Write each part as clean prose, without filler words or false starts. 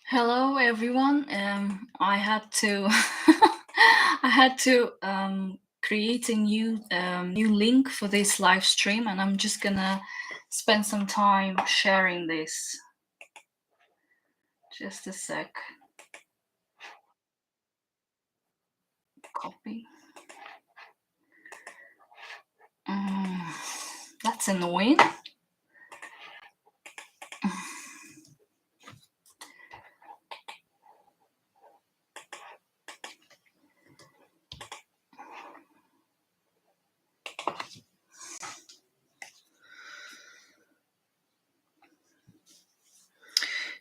Hello, everyone. I had to I had to create a new link for this live stream, and I'm just gonna spend some time sharing this. Just a sec. Copy. Mm, that's annoying.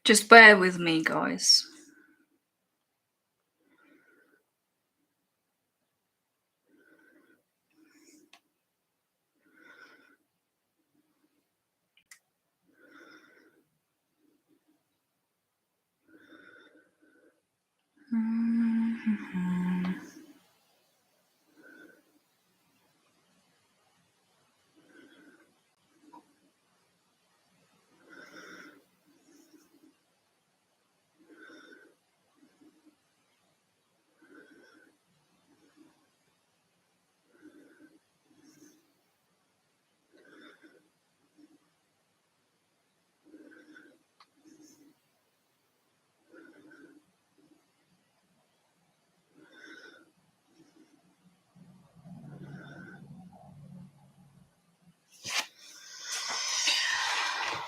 Just bear with me, guys. Mhm.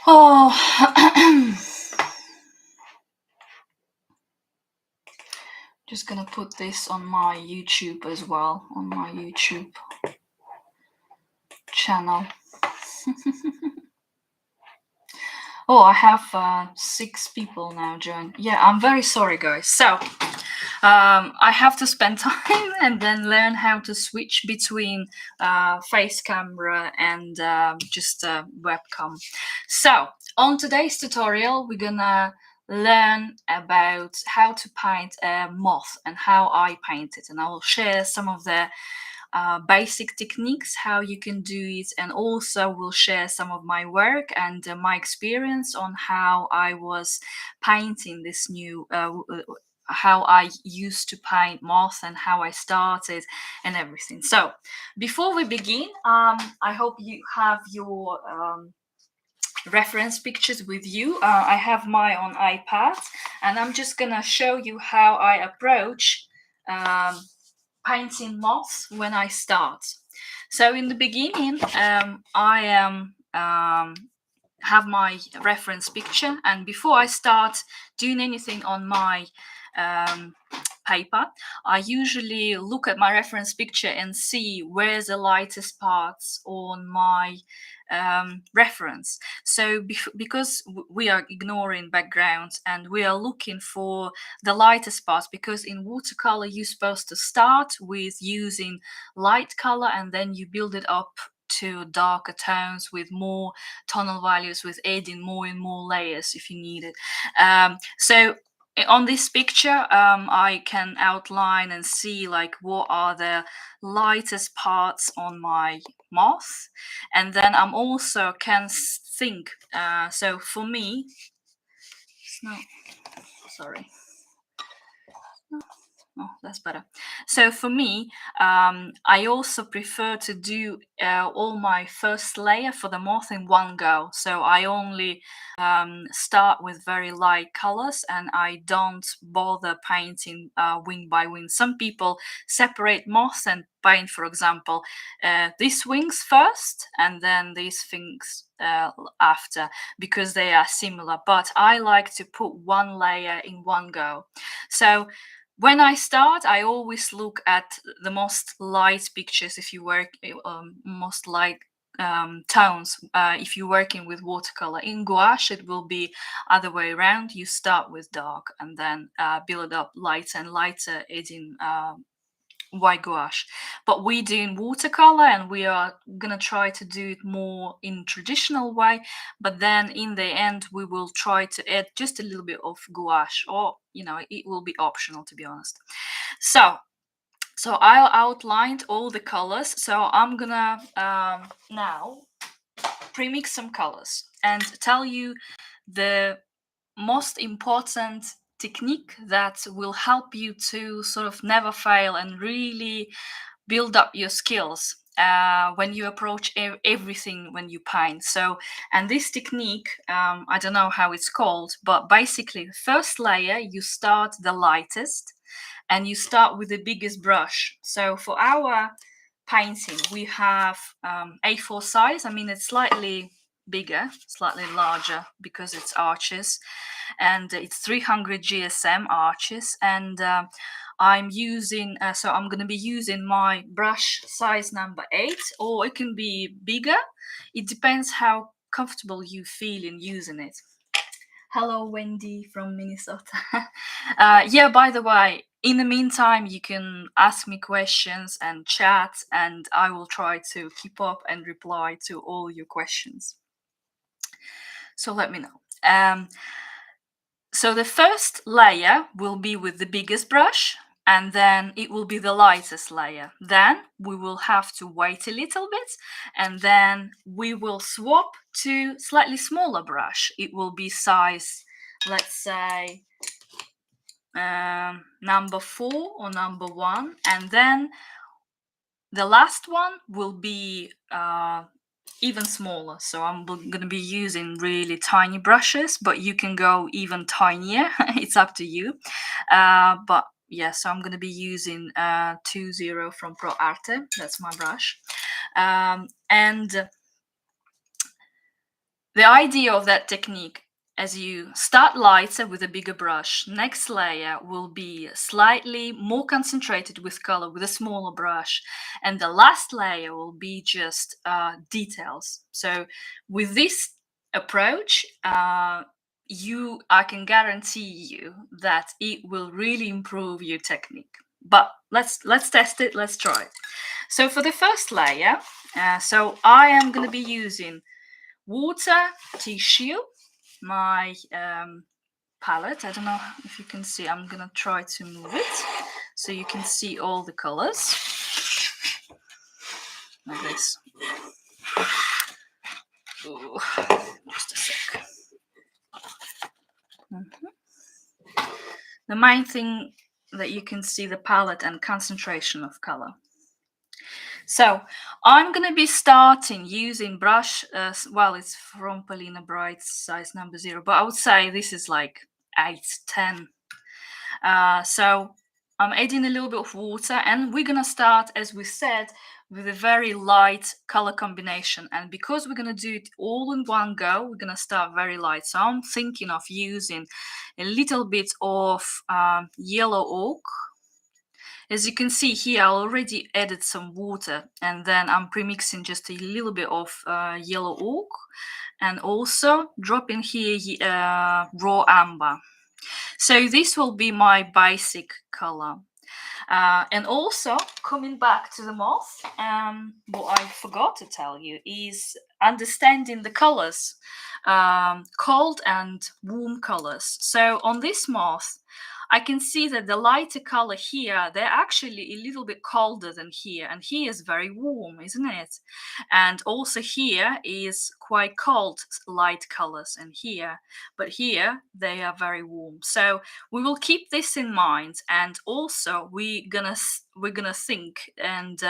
Oh, just gonna put this on my YouTube as well, on my YouTube channel. Oh, I have 6 people now join. Yeah, I'm very sorry, guys. So, I have to spend time and then learn how to switch between face camera and just webcam. So, on today's tutorial, we're gonna learn about how to paint a moth and how I paint it, and I will share some of the basic techniques how you can do it, and also will share some of my work and my experience on how I was painting this new how I used to paint moth and how I started and everything. So before we begin, I hope you have your reference pictures with you. I have my on iPad, and I'm just gonna show you how I approach um, painting moths when I start. So in the beginning, I am have my reference picture, and before I start doing anything on my um, paper, I usually look at my reference picture and see where's the lightest parts on my reference. So because we are ignoring backgrounds and we are looking for the lightest parts, because in watercolor you're supposed to start with using light color and then you build it up to darker tones with more tonal values, with adding more and more layers if you need it. So on this picture, I can outline and see like what are the lightest parts on my moth, and then I'm also can think. So for me, no, sorry. Oh, that's better. So for me, I also prefer to do all my first layer for the moth in one go. So I only start with very light colors, and I don't bother painting wing by wing. Some people separate moths and paint, for example, these wings first and then these things after, because they are similar. But I like to put one layer in one go. So when I start, I always look at the most light pictures if you work, most light tones if you're working with watercolor. In gouache, it will be other way around. You start with dark and then build up lighter and lighter, adding white gouache. But we do in watercolor, and we are gonna try to do it more in traditional way, but then in the end we will try to add just a little bit of gouache, or it will be optional, to be honest. So I outlined all the colors, so I'm gonna now premix some colors and tell you the most important technique that will help you to sort of never fail and really build up your skills when you approach everything when you paint. So, and this technique, I don't know how it's called, but basically the first layer you start the lightest and you start with the biggest brush. So for our painting we have A4 size. I mean, it's slightly bigger, slightly larger because it's arches, and it's 300 GSM arches. And I'm using so I'm going to be using my brush size number 8, or it can be bigger. It depends how comfortable you feel in using it. Hello, Wendy from Minnesota. Yeah, by the way, in the meantime, you can ask me questions and chat, and I will try to keep up and reply to all your questions. So let me know. So the first layer will be with the biggest brush, and then it will be the lightest layer. Then we will have to wait a little bit, and then we will swap to slightly smaller brush. It will be size, let's say, number 4 or number 1, and then the last one will be even smaller. So I'm going to be using really tiny brushes, but you can go even tinier. It's up to you. But yeah, so I'm going to be using 20 from Pro Arte. That's my brush. And the idea of that technique, as you start lighter with a bigger brush, next layer will be slightly more concentrated with color with a smaller brush, and the last layer will be just details. So with this approach, I can guarantee you that it will really improve your technique. But let's test it. Let's try it. So for the first layer, so I am going to be using water, tissue, my palette. I don't know if you can see. I'm gonna try to move it so you can see all the colors like this. Ooh, just a sec. The main thing that you can see the palette and concentration of color. So I'm going to be starting using brush, well, it's from Polina Bright, size number 0, but I would say this is like 8, 10. So I'm adding a little bit of water, and we're going to start, as we said, with a very light color combination. And because we're going to do it all in one go, we're going to start very light. So I'm thinking of using a little bit of yellow ochre. As you can see here, I already added some water, and then I'm premixing just a little bit of yellow ochre, and also drop in here raw amber. So this will be my basic color. And also, coming back to the moth, what I forgot to tell you is understanding the colors, cold and warm colors. So on this moth, I can see that the lighter color here, they're actually a little bit colder than here, and here is very warm, isn't it? And also here is quite cold light colors, and here, but here they are very warm. So we will keep this in mind, and also we're gonna think and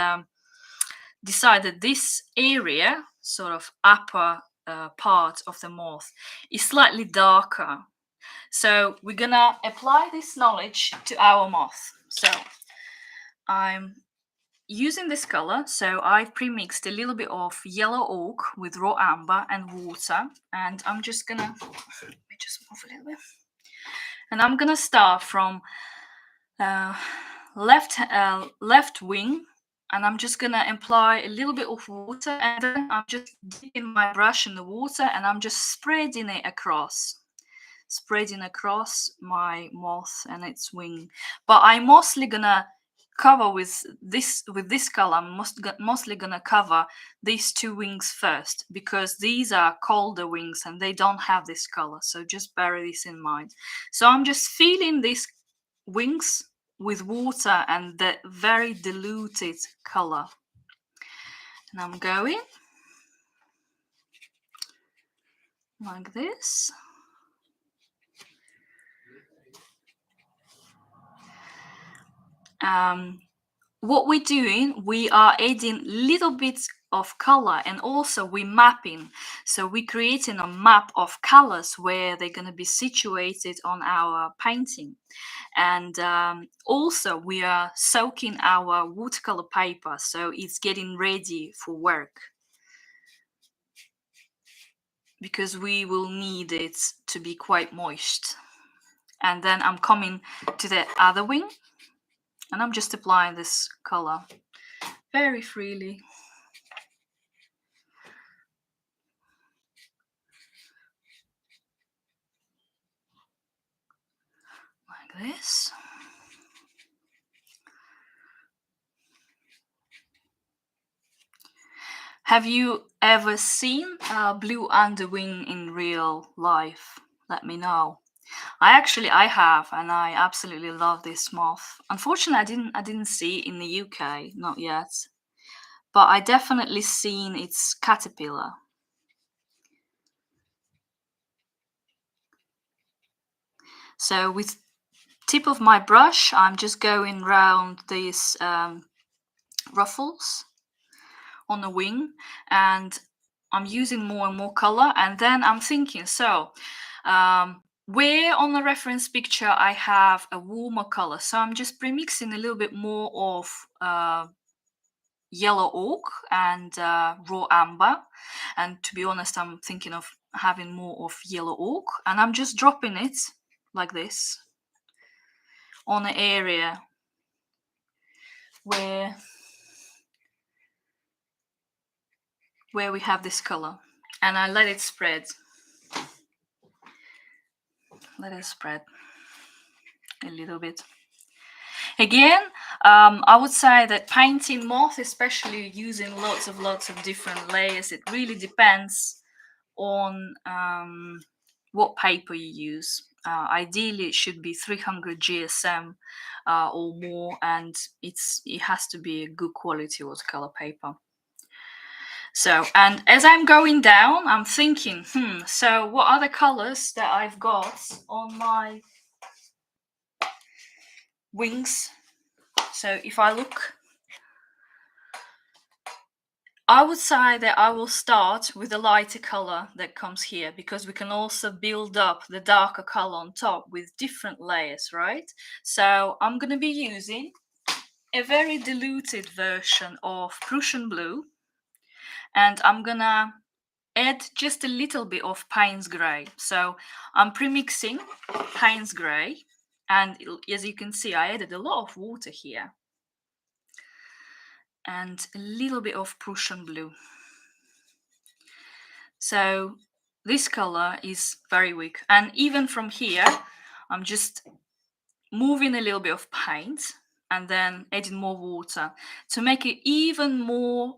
decide that this area, sort of upper part of the moth, is slightly darker. So we're gonna apply this knowledge to our moth. So I'm using this color. So I've pre-mixed a little bit of yellow ochre with raw amber and water, and I'm just gonna, let me just move a little bit. And I'm gonna start from left wing, and I'm just gonna apply a little bit of water, and then I'm just dipping my brush in the water, and I'm just spreading it across. Spreading across my moth and its wing. But I'm mostly gonna cover with this color. I'm mostly gonna cover these 2 wings first, because these are colder wings and they don't have this color. So just bear this in mind. So I'm just filling these wings with water and the very diluted color. And I'm going like this. what we're doing, we are adding little bits of color, and also we're mapping. So we're creating a map of colors where they're going to be situated on our painting. And also we are soaking our watercolor paper, so it's getting ready for work, because we will need it to be quite moist. And then I'm coming to the other wing, and I'm just applying this color very freely. Like this. Have you ever seen a blue underwing in real life? Let me know. I have, and I absolutely love this moth. Unfortunately, I didn't see it in the UK, not yet. But I definitely seen its caterpillar. So with tip of my brush, I'm just going round these ruffles on the wing, and I'm using more and more color. And then I'm thinking, so where on the reference picture I have a warmer color, so I'm just premixing a little bit more of yellow ochre and raw amber. And to be honest, I'm thinking of having more of yellow ochre, and I'm just dropping it like this on an area where we have this color, and I let it spread. Let it spread a little bit. Again, I would say that painting moth, especially using lots of different layers, it really depends on what paper you use. Ideally, it should be 300 GSM or more, and it has to be a good quality watercolor paper. So, and as I'm going down, I'm thinking, so what are the colors that I've got on my wings? So if I look, I would say that I will start with the lighter color that comes here, because we can also build up the darker color on top with different layers, right? So I'm going to be using a very diluted version of Prussian Blue, and I'm going to add just a little bit of Payne's Grey. So I'm premixing Payne's Grey, and as you can see, I added a lot of water here, and a little bit of Prussian Blue. So this color is very weak, and even from here I'm just moving a little bit of paint and then adding more water to make it even more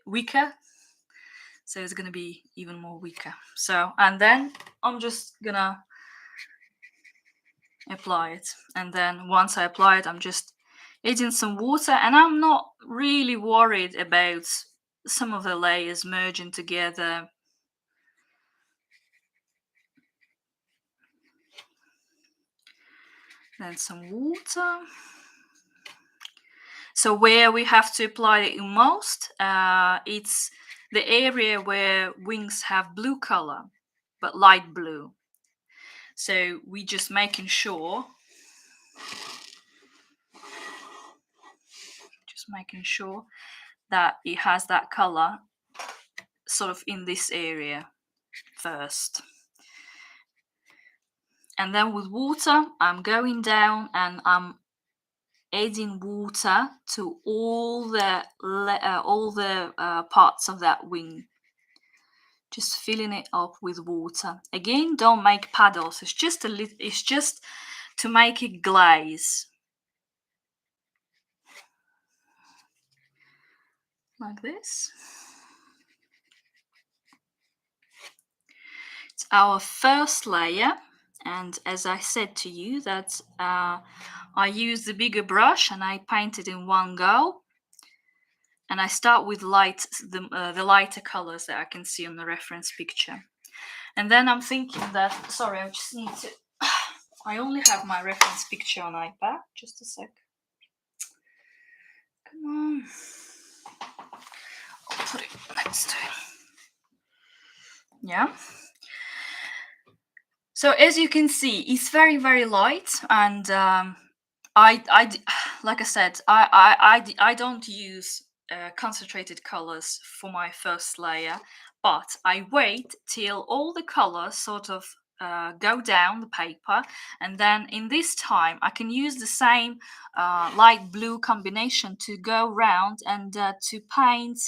weaker. So it's going to be even more weaker. So, and then I'm just gonna apply it, and then once I apply it, I'm just adding some water, and I'm not really worried about some of the layers merging together. Then some water. So where we have to apply it most, it's the area where wings have blue color, but light blue. So we just making sure, that it has that color sort of in this area first. And then with water, I'm going down and I'm adding water to all the parts of that wing, just filling it up with water. Again, don't make paddles. It's just it's just to make it glaze, like this. It's our first layer, and as I said to you, that I use the bigger brush and I paint it in one go. And I start with the lighter colors that I can see on the reference picture. And then I'm thinking that, sorry, I just need to, I only have my reference picture on iPad. Just a sec. Come on. I'll put it next to it. Yeah. So as you can see, it's very, very light, and like I said, I don't use concentrated colors for my first layer, but I wait till all the colors sort of go down the paper, and then in this time I can use the same light blue combination to go round and to paint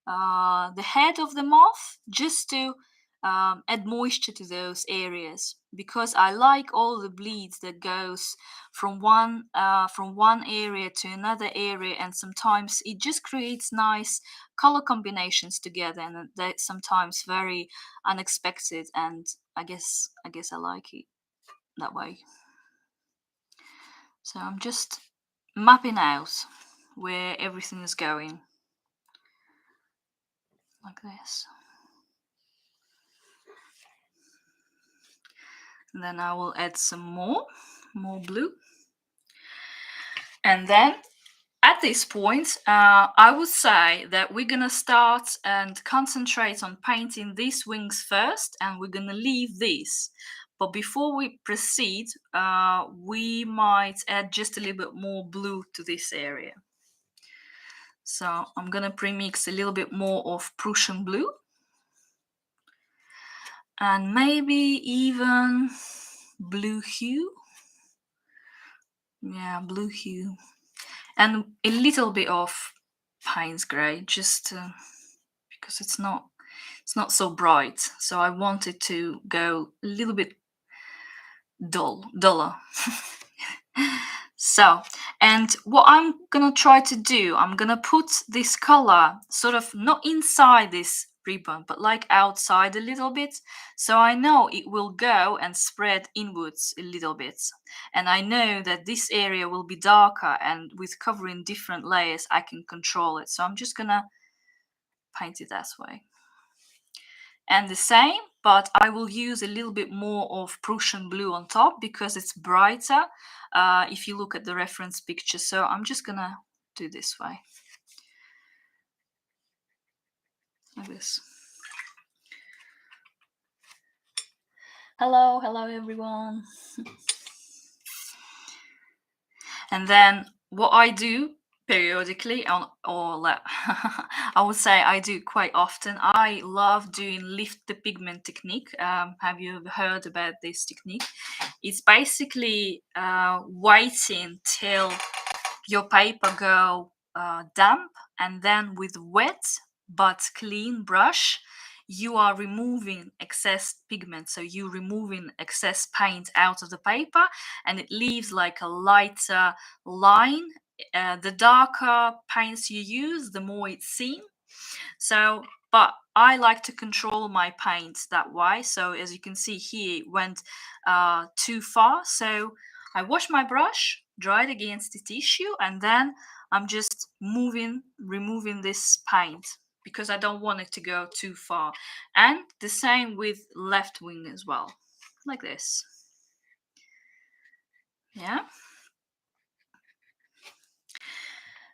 the head of the moth, just to add moisture to those areas, because I like all the bleeds that goes from one area to another area, and sometimes it just creates nice color combinations together, and they're sometimes very unexpected, and I guess I like it that way. So I'm just mapping out where everything is going, like this. And then I will add some more blue. And then at this point, I would say that we're gonna start and concentrate on painting these wings first, and we're gonna leave these. But before we proceed, we might add just a little bit more blue to this area. So I'm gonna premix a little bit more of Prussian Blue, and maybe even blue hue. Yeah, blue hue. And a little bit of Payne's grey, just because it's not so bright, so I wanted to go a little bit duller. So, and what I'm gonna try to do, I'm gonna put this color sort of not inside this ribbon, but like outside a little bit, so I know it will go and spread inwards a little bit, and I know that this area will be darker, and with covering different layers I can control it. So I'm just gonna paint it that way. And the same, but I will use a little bit more of Prussian Blue on top because it's brighter if you look at the reference picture. So I'm just gonna do this way, like this. Hello everyone. And then what I do periodically, I would say I do quite often, I love doing lift the pigment technique. Have you ever heard about this technique? It's basically waiting till your paper go damp, and then with wet but clean brush you are removing excess pigment, so you removing excess paint out of the paper, and it leaves like a lighter line. The darker paints you use, the more it's seen. So, but I like to control my paints that way. So as you can see here, it went too far. So I wash my brush, dry it against the tissue, and then I'm just removing this paint because I don't want it to go too far. And the same with left wing as well, like this. Yeah.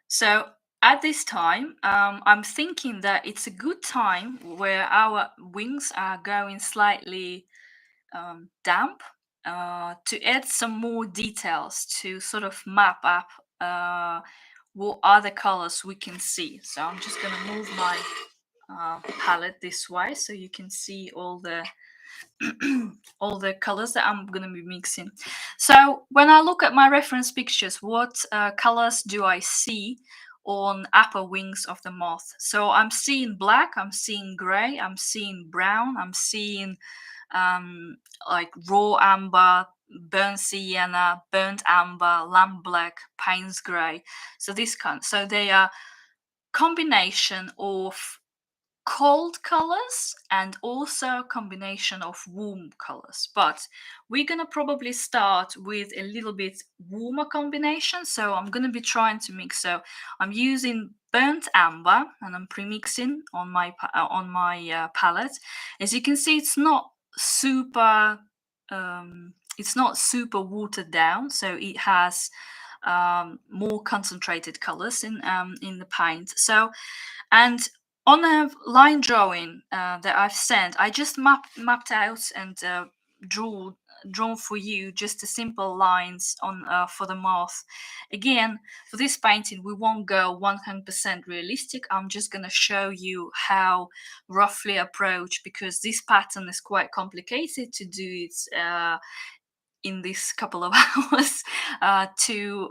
So at this time, I'm thinking that it's a good time where our wings are going slightly damp to add some more details to sort of map up what other colors we can see. So I'm just going to move my palette this way so you can see all the all the colors that I'm going to be mixing. So when I look at my reference pictures, what colors do I see on upper wings of the moth? So I'm seeing black, I'm seeing gray, I'm seeing brown, I'm seeing like raw amber, burnt sienna, burnt amber, lamp black, Payne's grey. So this kind. So they are combination of cold colors and also combination of warm colors, but we're gonna probably start with a little bit warmer combination. So I'm gonna be trying to mix. So I'm using burnt amber and I'm premixing on my palette. As you can see, it's not super it's not super watered down, so it has more concentrated colors in the paint. So, and on a line drawing that I've sent, I just mapped out and drawn for you just the simple lines on for the moth. Again, for this painting, we won't go 100% realistic. I'm just gonna show you how roughly approach, because this pattern is quite complicated to do it in this couple of hours to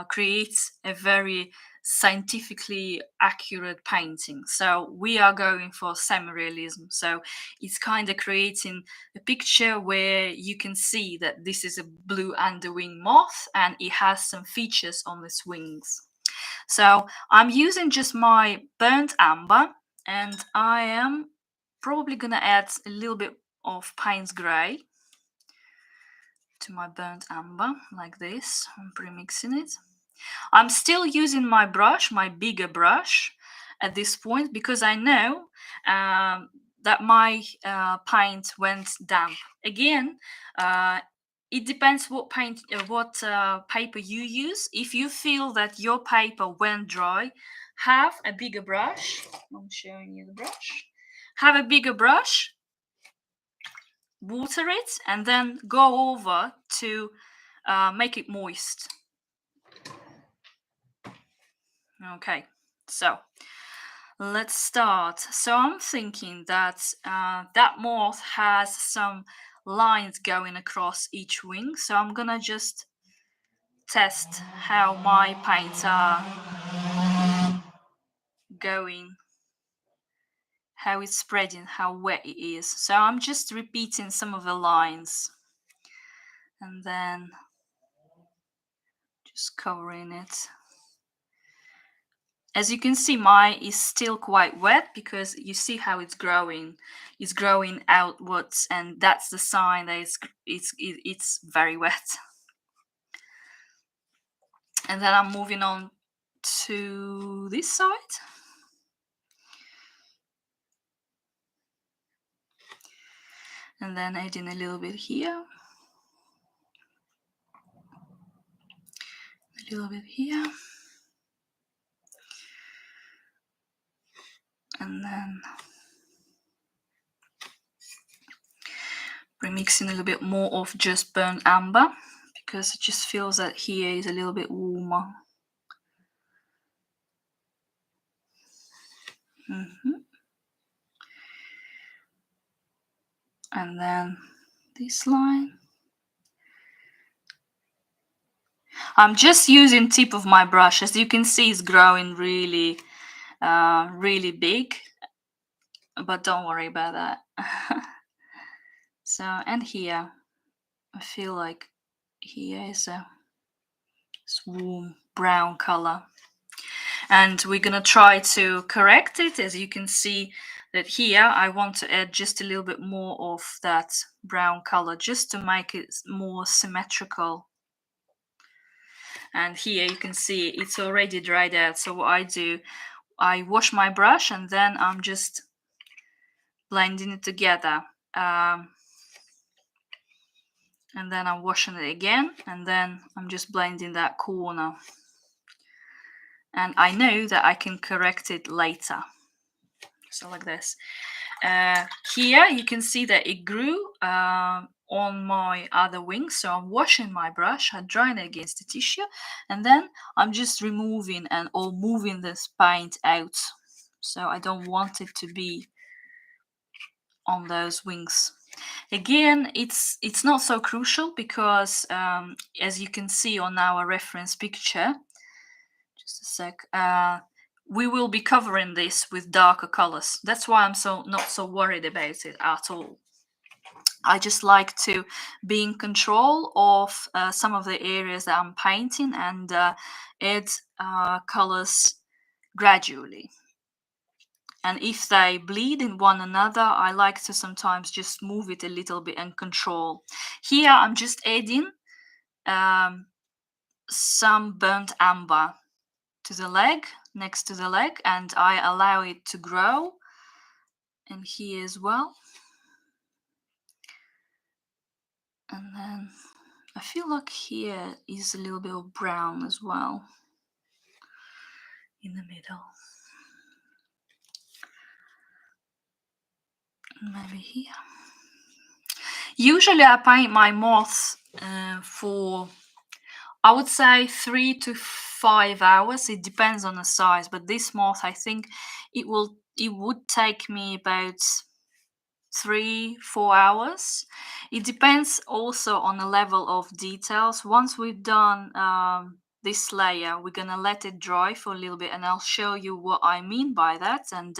create a very scientifically accurate painting. So we are going for semi-realism. So it's kind of creating a picture where you can see that this is a blue underwing moth and it has some features on its wings. So I'm using just my burnt amber, and I am probably gonna add a little bit of Payne's grey to my burnt amber like this. I'm pre-mixing it. I'm still using my brush, my bigger brush at this point, because I know that my paint went damp. Again, it depends what paint, paper you use. If you feel that your paper went dry, have a bigger brush. I'm showing you the brush. Have a bigger brush, water it, and then go over to make it moist. Okay, so let's start. So I'm thinking that that moth has some lines going across each wing, so I'm gonna just test how my paints are going, how it's spreading, how wet it is. So I'm just repeating some of the lines and then just covering it. As you can see, mine is still quite wet because you see how it's growing. It's growing outwards, and that's the sign that it's very wet. And then I'm moving on to this side. And then adding a little bit here. A little bit here. And then remixing a little bit more of just burnt amber, because it just feels that here is a little bit warmer. And then this line. I'm just using tip of my brush. As you can see, it's growing really, really big, but don't worry about that. So, and here, I feel like here is a warm brown color. And we're gonna try to correct it. As you can see that here, I want to add just a little bit more of that brown color, just to make it more symmetrical. And here you can see it's already dried out. So what I do, I wash my brush and then I'm just blending it together. And then I'm washing it again, and then I'm just blending that corner. And I know that I can correct it later. So like this. Here you can see that it grew on my other wing. So I'm washing my brush, I'm drying it against the tissue, and then I'm just removing or moving this paint out. So I don't want it to be on those wings. Again, it's not so crucial because as you can see on our reference picture, just a sec, we will be covering this with darker colors. That's why I'm not so worried about it at all. I just like to be in control of some of the areas that I'm painting and add colors gradually. And if they bleed in one another, I like to sometimes just move it a little bit and control. Here I'm just adding some burnt amber to the leg, next to the leg, and I allow it to grow. And here as well. And then I feel like here is a little bit of brown as well in the middle. Maybe here. Usually I paint my moths for, I would say, 3 to 5 hours. It depends on the size, but this moth, I think it would take me about 3-4 hours. It depends also on the level of details. Once we've done this layer, we're gonna let it dry for a little bit, and I'll show you what I mean by that, and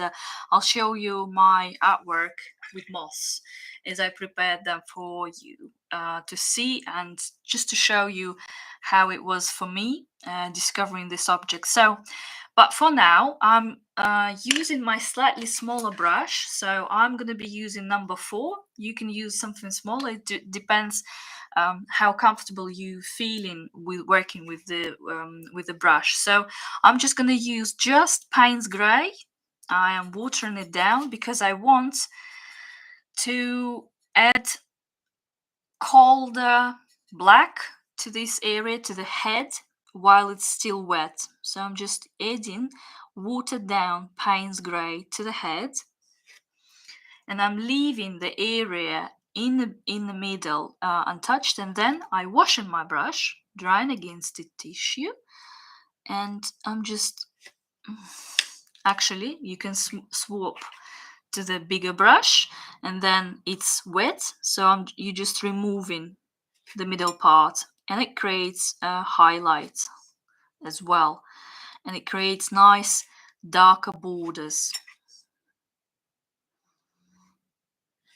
I'll show you my artwork with moths as I prepared them for you to see, and just to show you how it was for me discovering this object. So but for now, I'm using my slightly smaller brush, so I'm going to be using number 4. You can use something smaller. It depends how comfortable you feeling with working with the brush. So I'm just going to use just Payne's Grey. I am watering it down because I want to add colder black to this area, to the head, while it's still wet. So I'm just adding watered down Payne's Grey to the head, and I'm leaving the area in the middle untouched, and then I wash in my brush, drying against the tissue, and I'm just actually you can swap to the bigger brush, and then it's wet, so you're just removing the middle part, and it creates a highlight as well, and it creates nice darker borders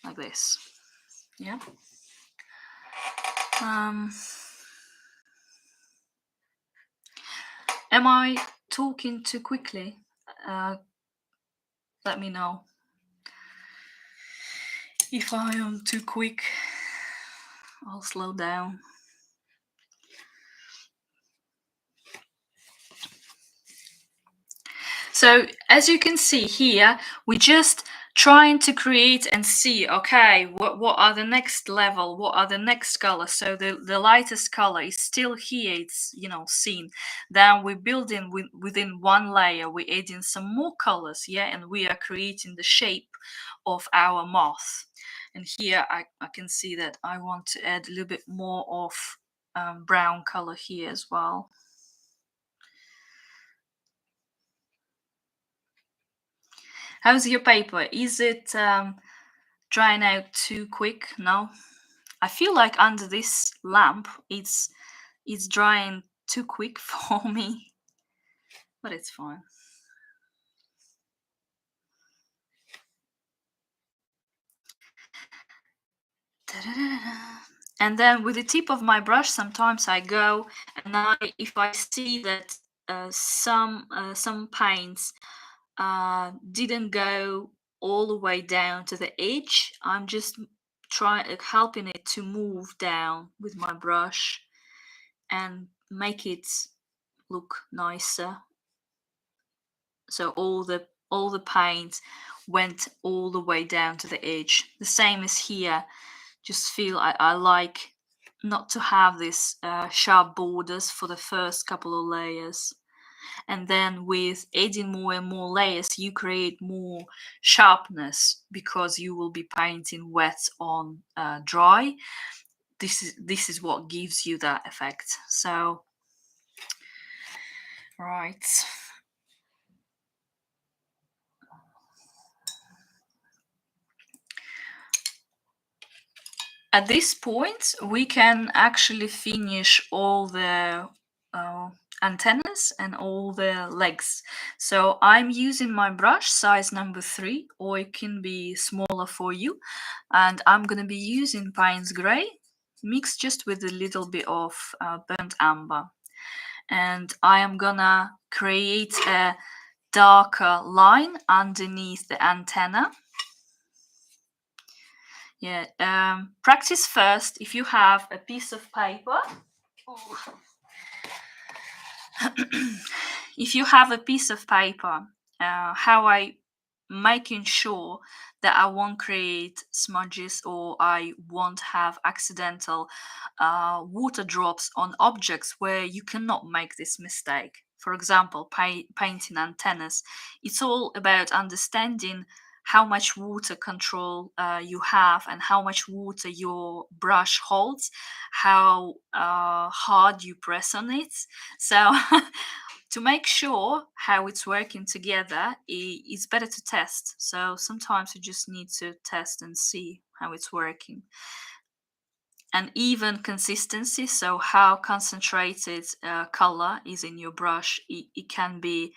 like this. Yeah. Am I talking too quickly? Let me know if I am too quick. I'll slow down. So as you can see here, we're just trying to create and see, okay, what are the next level, what are the next colors. So the lightest color is still here, it's seen. Then we're building within one layer, we're adding some more colors, yeah, and we are creating the shape of our moth. And here I can see that I want to add a little bit more of brown color here as well. How's your paper? Is it drying out too quick? No, I feel like under this lamp it's drying too quick for me, but it's fine. And then with the tip of my brush, sometimes I go and if I see that some paints didn't go all the way down to the edge, I'm just helping it to move down with my brush and make it look nicer. So all the paint went all the way down to the edge. The same as here. Just feel I like not to have this sharp borders for the first couple of layers. And then with adding more and more layers, you create more sharpness because you will be painting wet on dry. This is what gives you that effect. So, right. At this point, we can actually finish all the antennas and all the legs. So I'm using my brush size number 3, or it can be smaller for you. And I'm going to be using Payne's Grey mixed just with a little bit of burnt umber. And I am gonna create a darker line underneath the antenna. Yeah, practice first. If you have a piece of paper, if you have a piece of paper, how I making sure that I won't create smudges or I won't have accidental water drops on objects where you cannot make this mistake. For example, painting antennas. It's all about understanding how much water control you have and how much water your brush holds, how hard you press on it. So to make sure how it's working together, it's better to test. So sometimes you just need to test and see how it's working. And even consistency, so how concentrated color is in your brush, it can be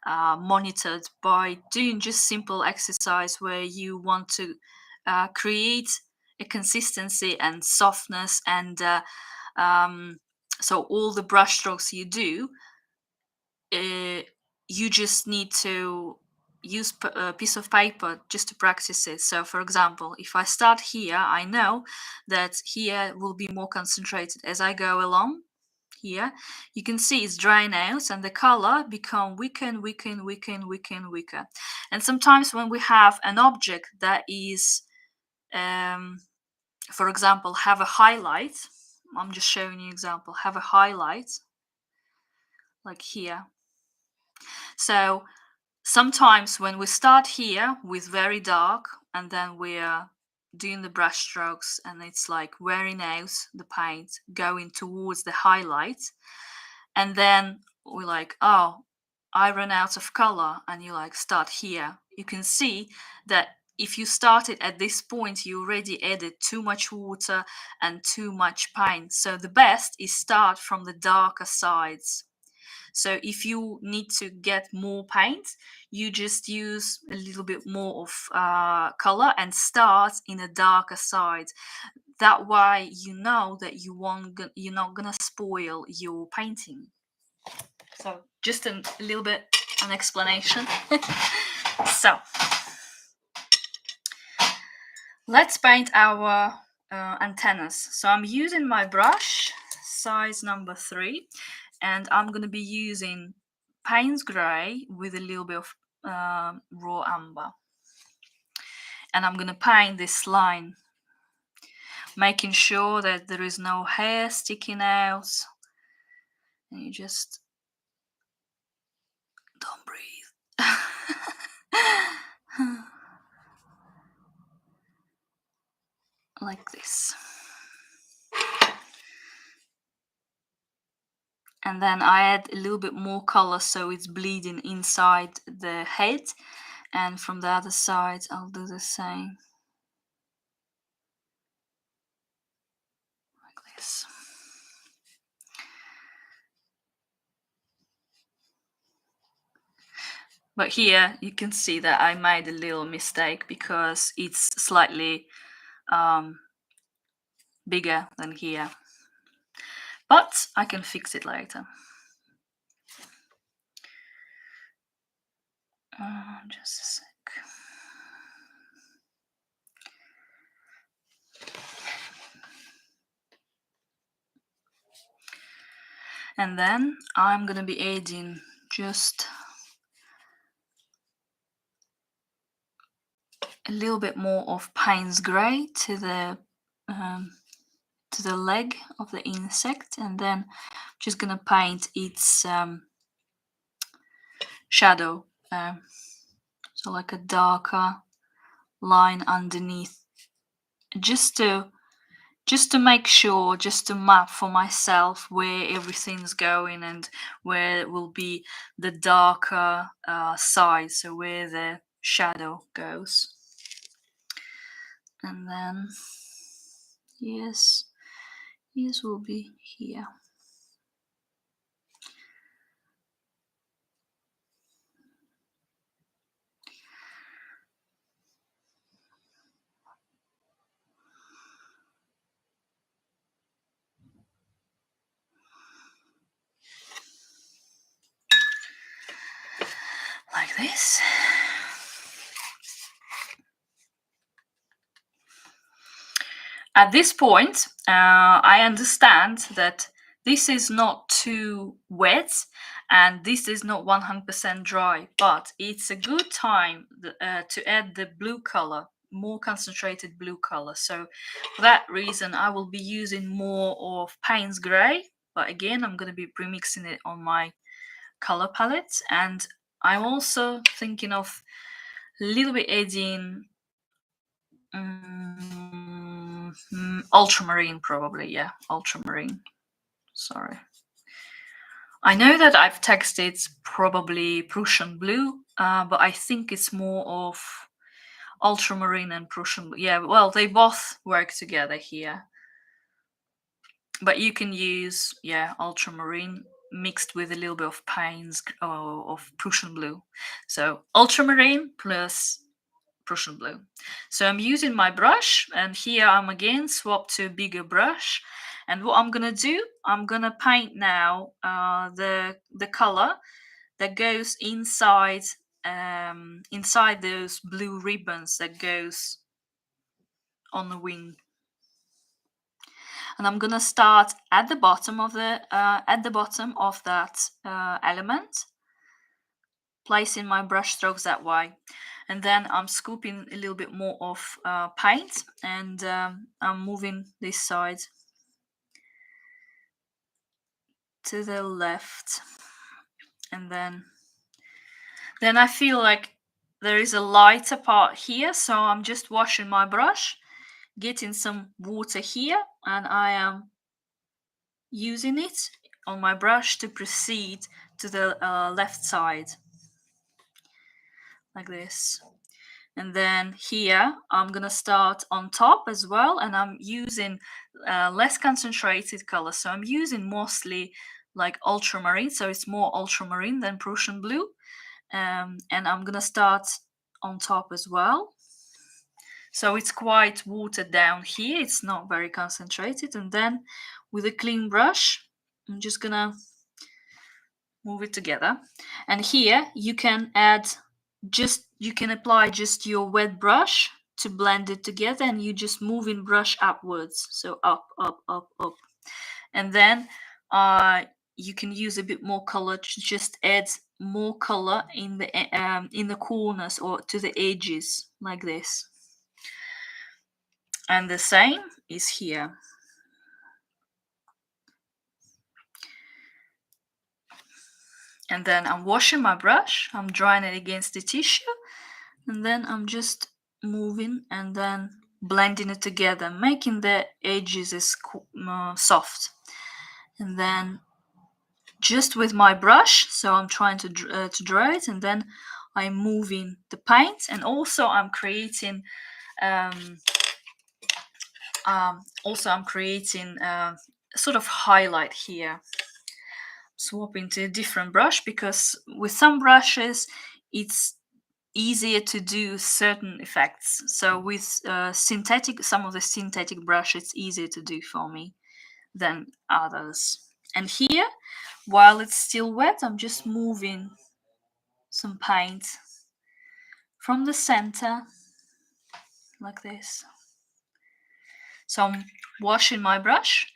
monitored by doing just simple exercise where you want to create a consistency and softness, and so all the brush strokes you do, you just need to use a piece of paper just to practice it. So for example, if I start here, I know that here will be more concentrated. As I go along here, you can see it's drying out and the color become weaker and weaker and weaker and weaker and weaker. And sometimes when we have an object that is for example, have a highlight, I'm just showing you example, have a highlight like here. So sometimes when we start here with very dark and then we're doing the brush strokes and it's like wearing out the paint, going towards the highlight, and then we're like, oh, I ran out of color, and you like start here. You can see that if you started at this point, you already added too much water and too much paint. So the best is start from the darker sides. So if you need to get more paint, you just use a little bit more of color and start in a darker side. That way you know that you're not gonna spoil your painting. So just a little bit an explanation. So let's paint our antennas. So I'm using my brush size number 3, and I'm going to be using Payne's Grey with a little bit of raw umber. And I'm going to paint this line, making sure that there is no hair sticking out. And you just don't breathe. Like this. And then I add a little bit more color so it's bleeding inside the head, and from the other side I'll do the same, like this. But here you can see that I made a little mistake because it's slightly bigger than here, but I can fix it later. Just a sec. And then I'm gonna be adding just a little bit more of Payne's Grey to the leg of the insect, and then just gonna paint its shadow, so like a darker line underneath, just to make sure, just to map for myself where everything's going and where will be the darker side, so where the shadow goes. And then yes will be here. Like this. At this point, I understand that this is not too wet and this is not 100% dry, but it's a good time to add the blue color, more concentrated blue color. So for that reason I will be using more of Payne's gray, but again I'm going to be premixing it on my color palette. And I'm also thinking of a little bit adding ultramarine, probably. Yeah, ultramarine. Sorry, I know that I've texted probably Prussian Blue, but I think it's more of ultramarine and Prussian Blue. Yeah, well, they both work together here. But you can use, yeah, ultramarine mixed with a little bit of Payne's of Prussian Blue. So ultramarine plus Prussian Blue. So I'm using my brush, and here I'm again swapped to a bigger brush. And what I'm gonna do, I'm gonna paint now the color that goes inside inside those blue ribbons that goes on the wing. And I'm gonna start at the bottom of that element, placing my brush strokes that way. And then I'm scooping a little bit more of paint, and I'm moving this side to the left. And then I feel like there is a lighter part here, so I'm just washing my brush, getting some water here, and I am using it on my brush to proceed to the left side, like this. And then here I'm gonna start on top as well, and I'm using less concentrated color, so I'm using mostly like ultramarine, so it's more ultramarine than Prussian Blue. And I'm gonna start on top as well, so it's quite watered down here, it's not very concentrated. And then with a clean brush I'm just gonna move it together. And here you can apply just your wet brush to blend it together, and you just moving brush upwards, so up, up, up, up. And then you can use a bit more color to just add more color in the corners or to the edges, like this. And the same is here. And then I'm washing my brush, I'm drying it against the tissue, and then I'm just moving and then blending it together, making the edges as soft. And then just with my brush, so I'm trying to dry it, and then I'm moving the paint, and also I'm creating sort of highlight here. Swapping to a different brush, because with some brushes it's easier to do certain effects. So with some of the synthetic brush, it's easier to do for me than others. And here, while it's still wet, I'm just moving some paint from the center, like this. So I'm washing my brush,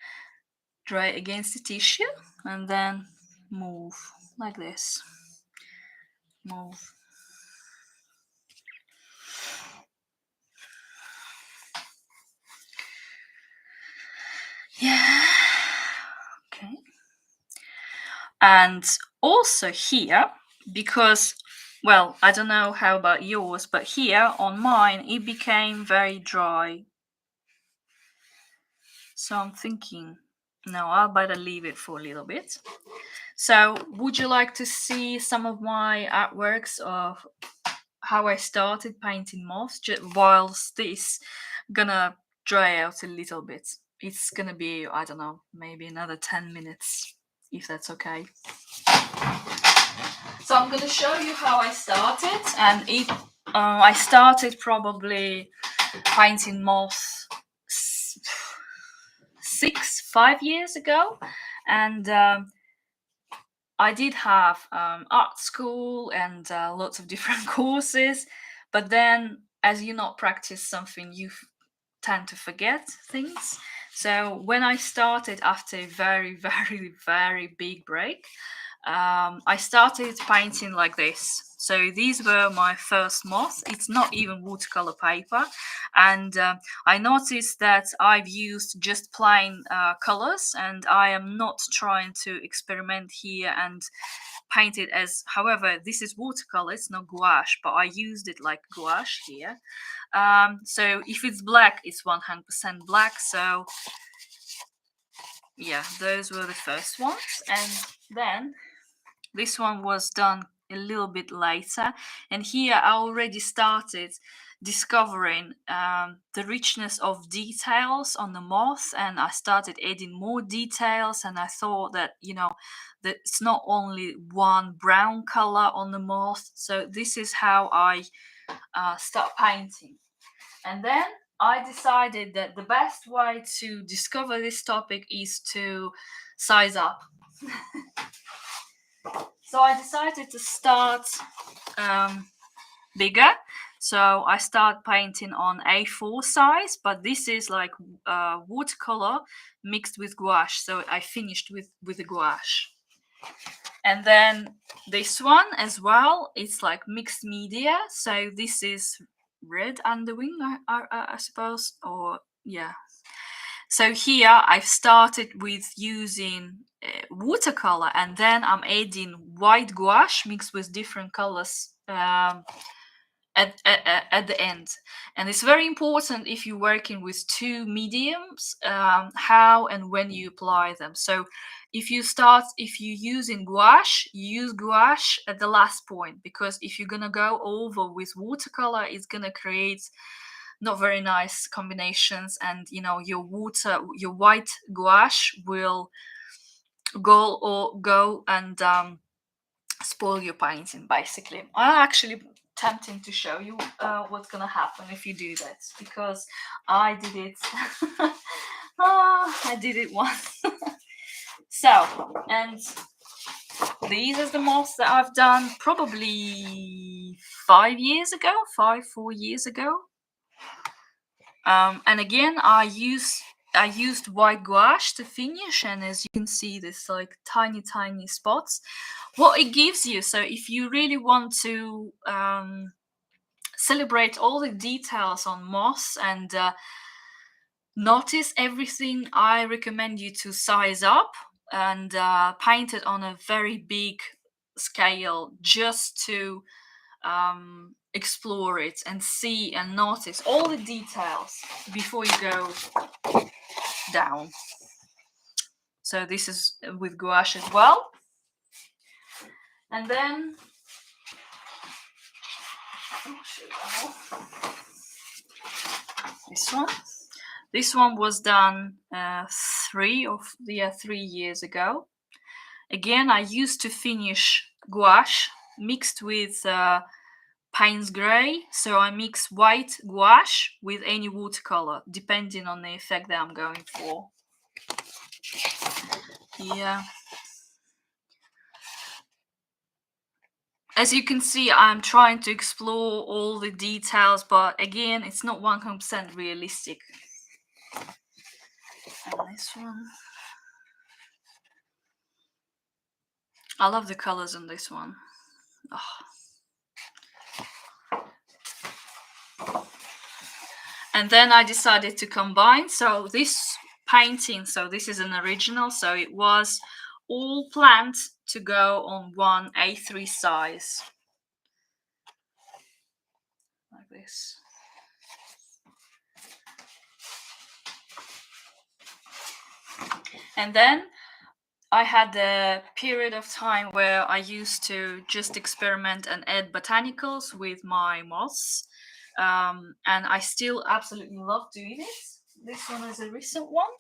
dry against the tissue, and then move like this. Move. Yeah. Okay. And also here, because, well, I don't know how about yours, but here on mine it became very dry. So I'm thinking, no, I'll better leave it for a little bit. So would you like to see some of my artworks of how I started painting moths whilst this gonna dry out a little bit? It's gonna be, I don't know, maybe another 10 minutes, if that's okay. So I'm gonna show you how I started, and I started probably painting moths 5 years ago, and I did have art school and lots of different courses, but then as you not practice something, you tend to forget things. So when I started after a very, very, very big break, I started painting like this. So these were my first moths. It's not even watercolor paper. And I noticed that I've used just plain colors, and I am not trying to experiment here and paint it as, however, this is watercolor, it's not gouache, but I used it like gouache here. So if it's black, it's 100% black. So yeah, those were the first ones. And then this one was done a little bit later, and here I already started discovering the richness of details on the moth, and I started adding more details, and I thought that, you know, that it's not only one brown color on the moth. So this is how I start painting. And then I decided that the best way to discover this topic is to size up. So I decided to start bigger. So I start painting on A4 size, but this is like watercolor mixed with gouache. So I finished with the gouache. And then this one as well, it's like mixed media. So this is red underwing, I suppose, or yeah. So here I've started with using watercolor, and then I'm adding white gouache mixed with different colors at the end. And it's very important if you're working with two mediums, how and when you apply them. So if you're using gouache, use gouache at the last point, because if you're gonna go over with watercolor, it's gonna create not very nice combinations, and you know, your white gouache will go and spoil your painting basically. I'm actually tempting to show you what's gonna happen if you do that, because I did it. I did it once. So, and these are the moths that I've done probably 4 years ago. And again, I used white gouache to finish, and as you can see, there's like tiny spots. What it gives you, so if you really want to celebrate all the details on moss and notice everything, I recommend you to size up and paint it on a very big scale, just to explore it and see and notice all the details before you go down. So this is with gouache as well. And then this one was done 3 years ago. Again, I used to finish gouache mixed with Payne's grey, so I mix white gouache with any watercolor, depending on the effect that I'm going for. Yeah. As you can see, I'm trying to explore all the details, but again, it's not 100% realistic. And this one. I love the colors on this one. Oh. And then I decided to combine. So this painting, so this is an original, so it was all planned to go on one A3 size. Like this. And then I had a period of time where I used to just experiment and add botanicals with my moths. And I still absolutely love doing it. This one is a recent one.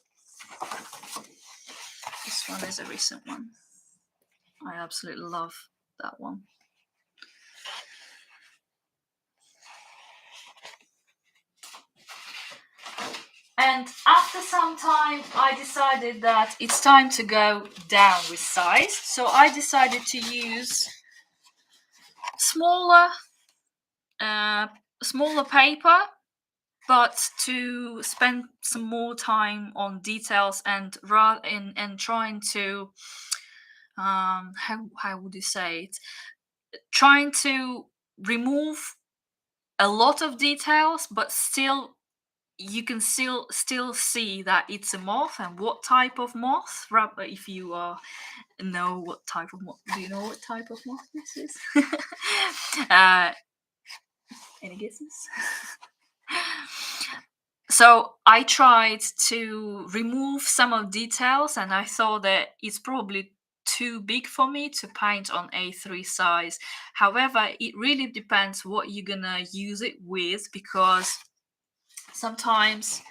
This one is a recent one. I absolutely love that one. And after some time, I decided that it's time to go down with size. So I decided to use smaller paper, but to spend some more time on details and trying to how would you say it? Trying to remove a lot of details, but still you can still see that it's a moth and what type of moth. If you know what type of moth, do you know what type of moth this is? uh, any guesses? So I tried to remove some of details, and I thought that it's probably too big for me to paint on A3 size. However, it really depends what you're gonna use it with, because sometimes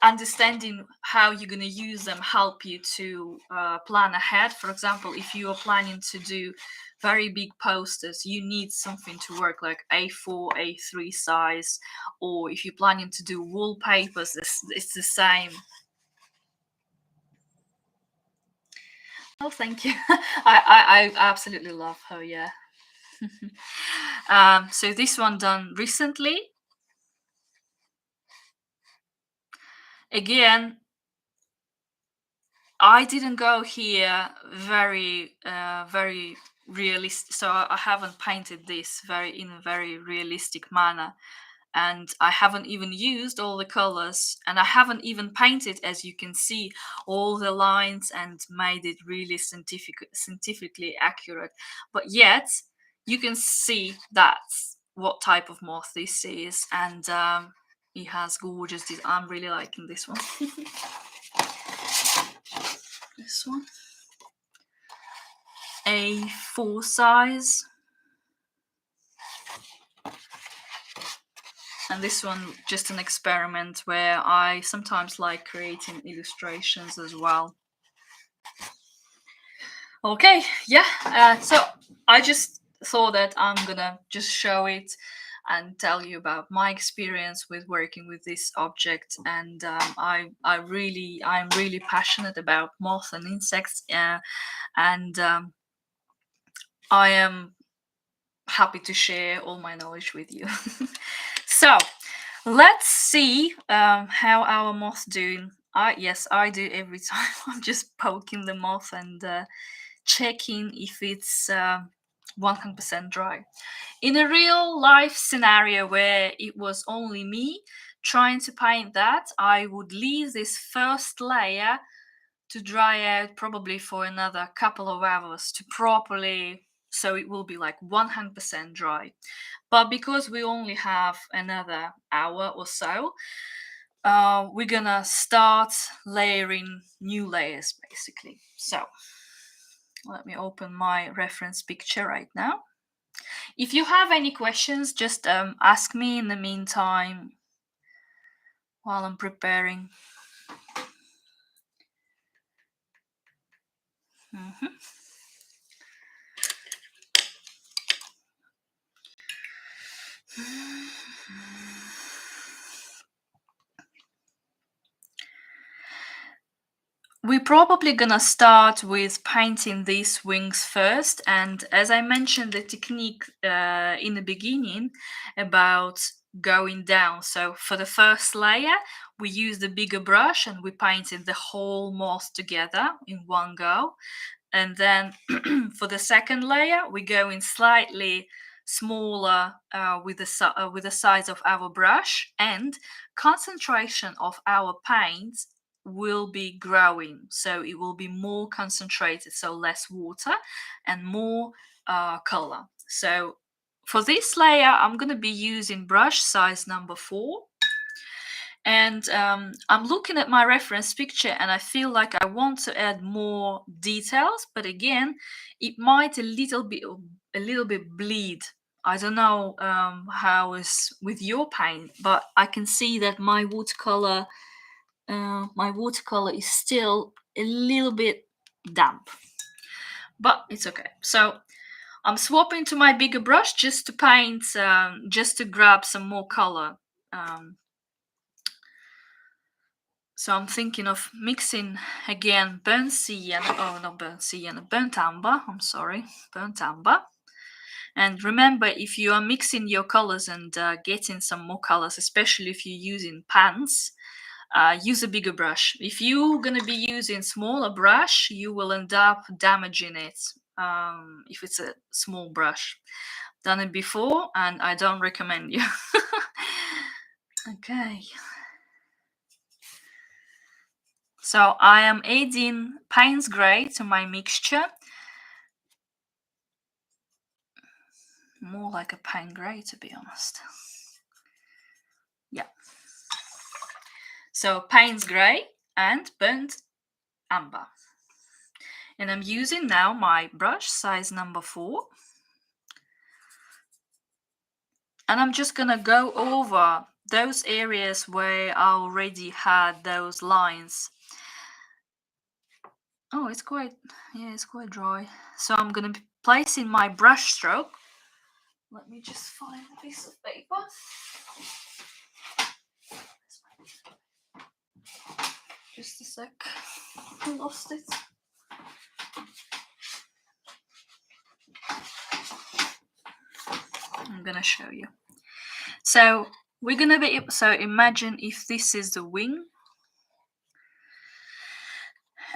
understanding how you're going to use them help you to plan ahead. For example, if you are planning to do very big posters, you need something to work like A4, A3 size. Or if you're planning to do wallpapers, it's the same. Oh, thank you. I absolutely love her. Yeah. So this one done recently. Again, I didn't go here very realistic. So I haven't painted this in a very realistic manner, and I haven't even used all the colors, and I haven't even painted, as you can see, all the lines and made it really scientifically accurate. But yet you can see that's what type of moth this is, and it has gorgeous. I'm really liking this one. This one. A4 size, and this one just an experiment where I sometimes like creating illustrations as well. Okay, yeah, so I just thought that I'm gonna just show it and tell you about my experience with working with this object. And I'm really passionate about moths and insects, and I am happy to share all my knowledge with you. So let's see how our moth's doing. Yes, I do every time. I'm just poking the moth and checking if it's 100% dry. In a real life scenario where it was only me trying to paint that, I would leave this first layer to dry out probably for another couple of hours to properly, so it will be like 100% dry. But because we only have another hour or so, we're gonna start layering new layers basically. So let me open my reference picture right now. If you have any questions, just ask me in the meantime while I'm preparing. Mhm. We're probably gonna start with painting these wings first, and as I mentioned the technique in the beginning about going down. So for the first layer, we use the bigger brush and we painted the whole moth together in one go. And then for the second layer, we go in slightly smaller with the size of our brush, and concentration of our paint will be growing, so it will be more concentrated, so less water and more color. So for this layer, I'm going to be using brush size number 4. And I'm looking at my reference picture and I feel like I want to add more details, but again, it might a little bit bleed. I don't know how is with your paint, but I can see that my watercolor is still a little bit damp, but it's okay. So I'm swapping to my bigger brush just to paint, just to grab some more color. So I'm thinking of mixing again burnt sienna, not burnt sienna, burnt umber, I'm sorry, burnt umber. And remember, if you are mixing your colors and getting some more colors, especially if you're using pans, use a bigger brush. If you're going to be using smaller brush, you will end up damaging it if it's a small brush. Done it before, and I don't recommend you. Okay. So I am adding Payne's Grey to my mixture. More like a Payne Grey, to be honest. Yeah. So Payne's Grey and burnt umber. And I'm using now my brush size number 4. And I'm just gonna go over those areas where I already had those lines. Oh, it's quite dry. So I'm gonna be placing my brush stroke. Let me just find a piece of paper. Just a sec. I lost it. I'm gonna show you. So we're gonna be, so imagine if this is the wing,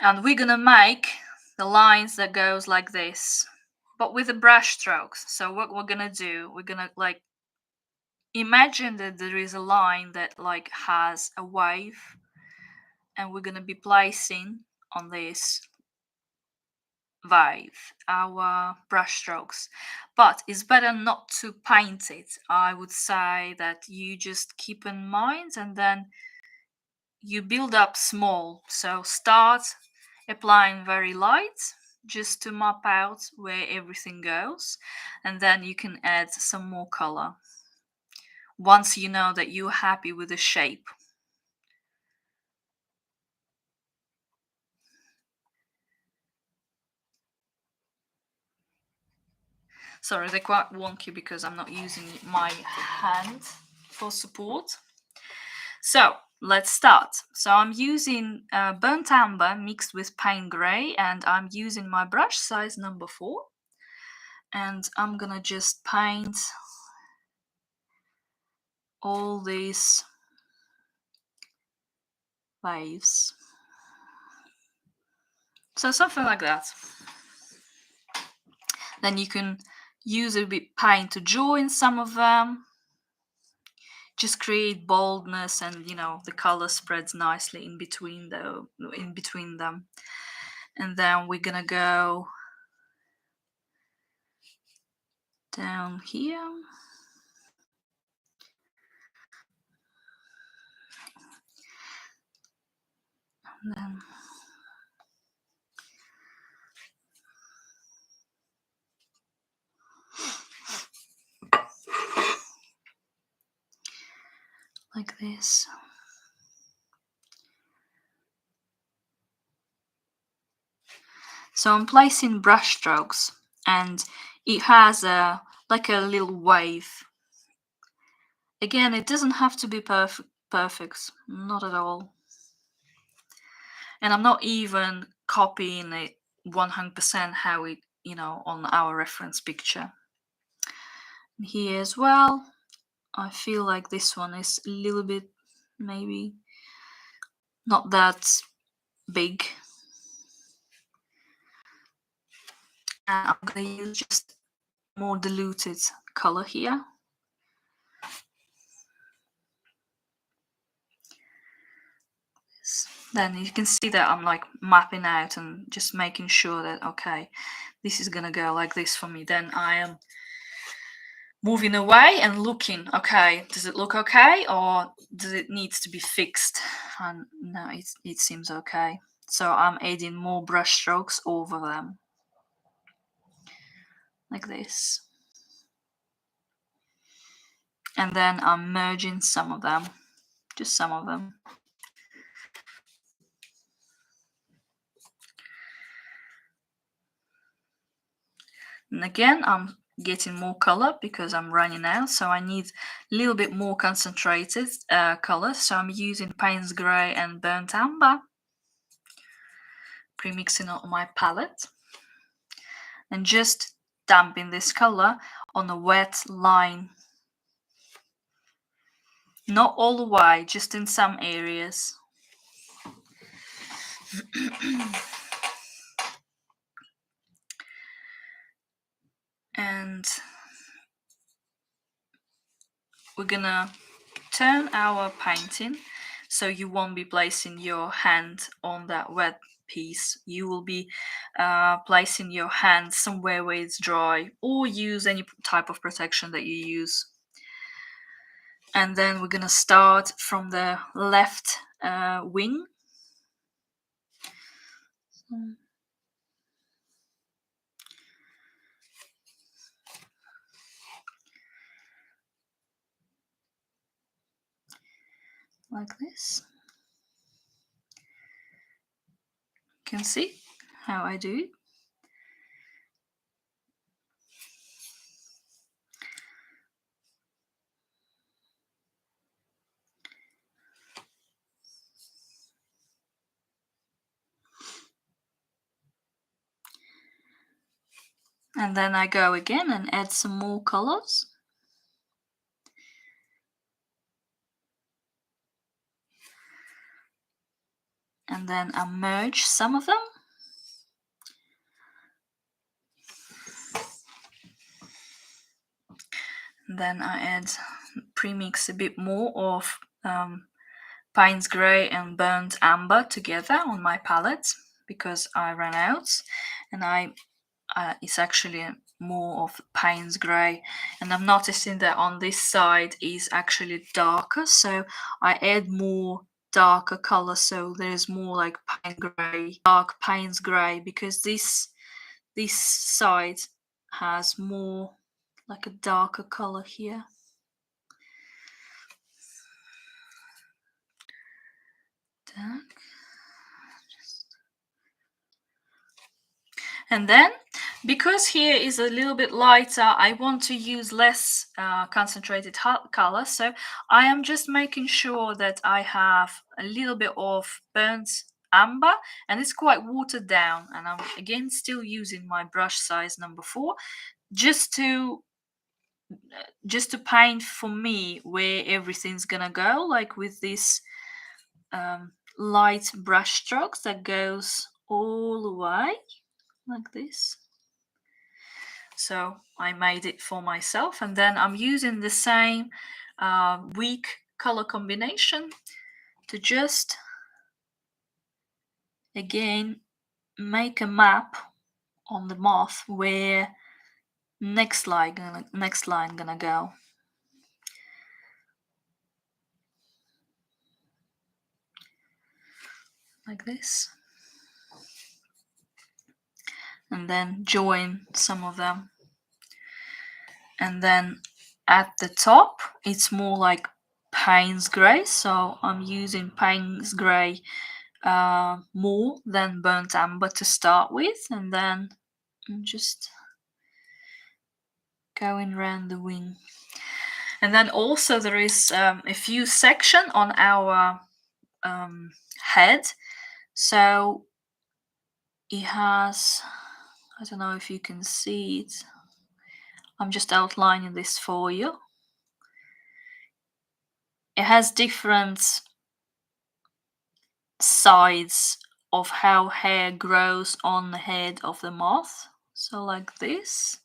and we're gonna make the lines that goes like this, but with the brush strokes. So what we're gonna do, we're gonna like imagine that there is a line that like has a wave, and we're gonna be placing on this wave our brush strokes. But it's better not to paint it. I would say that you just keep in mind, and then you build up small. So start applying very light just to map out where everything goes, and then you can add some more color once you know that you're happy with the shape. Sorry, they're quite wonky because I'm not using my hand for support. So let's start. So I'm using burnt umber mixed with Payne Grey, and I'm using my brush size number 4. And I'm gonna just paint all these waves. So something like that. Then you can use a bit paint to join some of them. Just create boldness, and the color spreads nicely in between them. And then we're gonna go down here. And then like this. So I'm placing brush strokes, and it has like a little wave. Again, it doesn't have to be perfect, not at all. And I'm not even copying it 100% how it, on our reference picture. And here as well, I feel like this one is a little bit, maybe not that big. And I'm going to use just more diluted color here. Then you can see that I'm like mapping out and just making sure that, okay, this is gonna go like this for me. Then I am moving away and looking, okay, does it look okay, or does it needs to be fixed? And no, it seems okay. So I'm adding more brush strokes over them, like this. And then I'm merging some of them, just some of them. And again, I'm getting more color because I'm running out, so I need a little bit more concentrated color. So I'm using Payne's Grey and burnt umber, pre-mixing on my palette, and just dumping this color on a wet line. Not all the way, just in some areas. And we're gonna turn our painting so you won't be placing your hand on that wet piece. You will be placing your hand somewhere where it's dry, or use any type of protection that you use. And then we're gonna start from the left wing. Like this. You can see how I do it. And then I go again and add some more colors. And then I merge some of them. And then I add, premix a bit more of Payne's Grey and Burnt Amber together on my palette because I ran out, and it's actually more of Payne's Grey, and I'm noticing that on this side is actually darker, so I add more darker color, so there's more like Payne Grey, dark Payne's Grey, because this side has more like a darker color here. Dark. And then, because here is a little bit lighter, I want to use less concentrated color, so I am just making sure that I have a little bit of burnt amber, and it's quite watered down, and I'm again still using my brush size number 4 just to paint for me where everything's gonna go, like with this light brush strokes that goes all the way like this. So I made it for myself, and then I'm using the same weak color combination to just again make a map on the moth where next line gonna go. Like this. And then join some of them. And then at the top it's more like Payne's Grey, so I'm using Payne's Grey more than Burnt Amber to start with, and then I'm just going around the wing. And then also there is a few section on our head, so it has, I don't know if you can see it, I'm just outlining this for you. It has different sides of how hair grows on the head of the moth, so like this,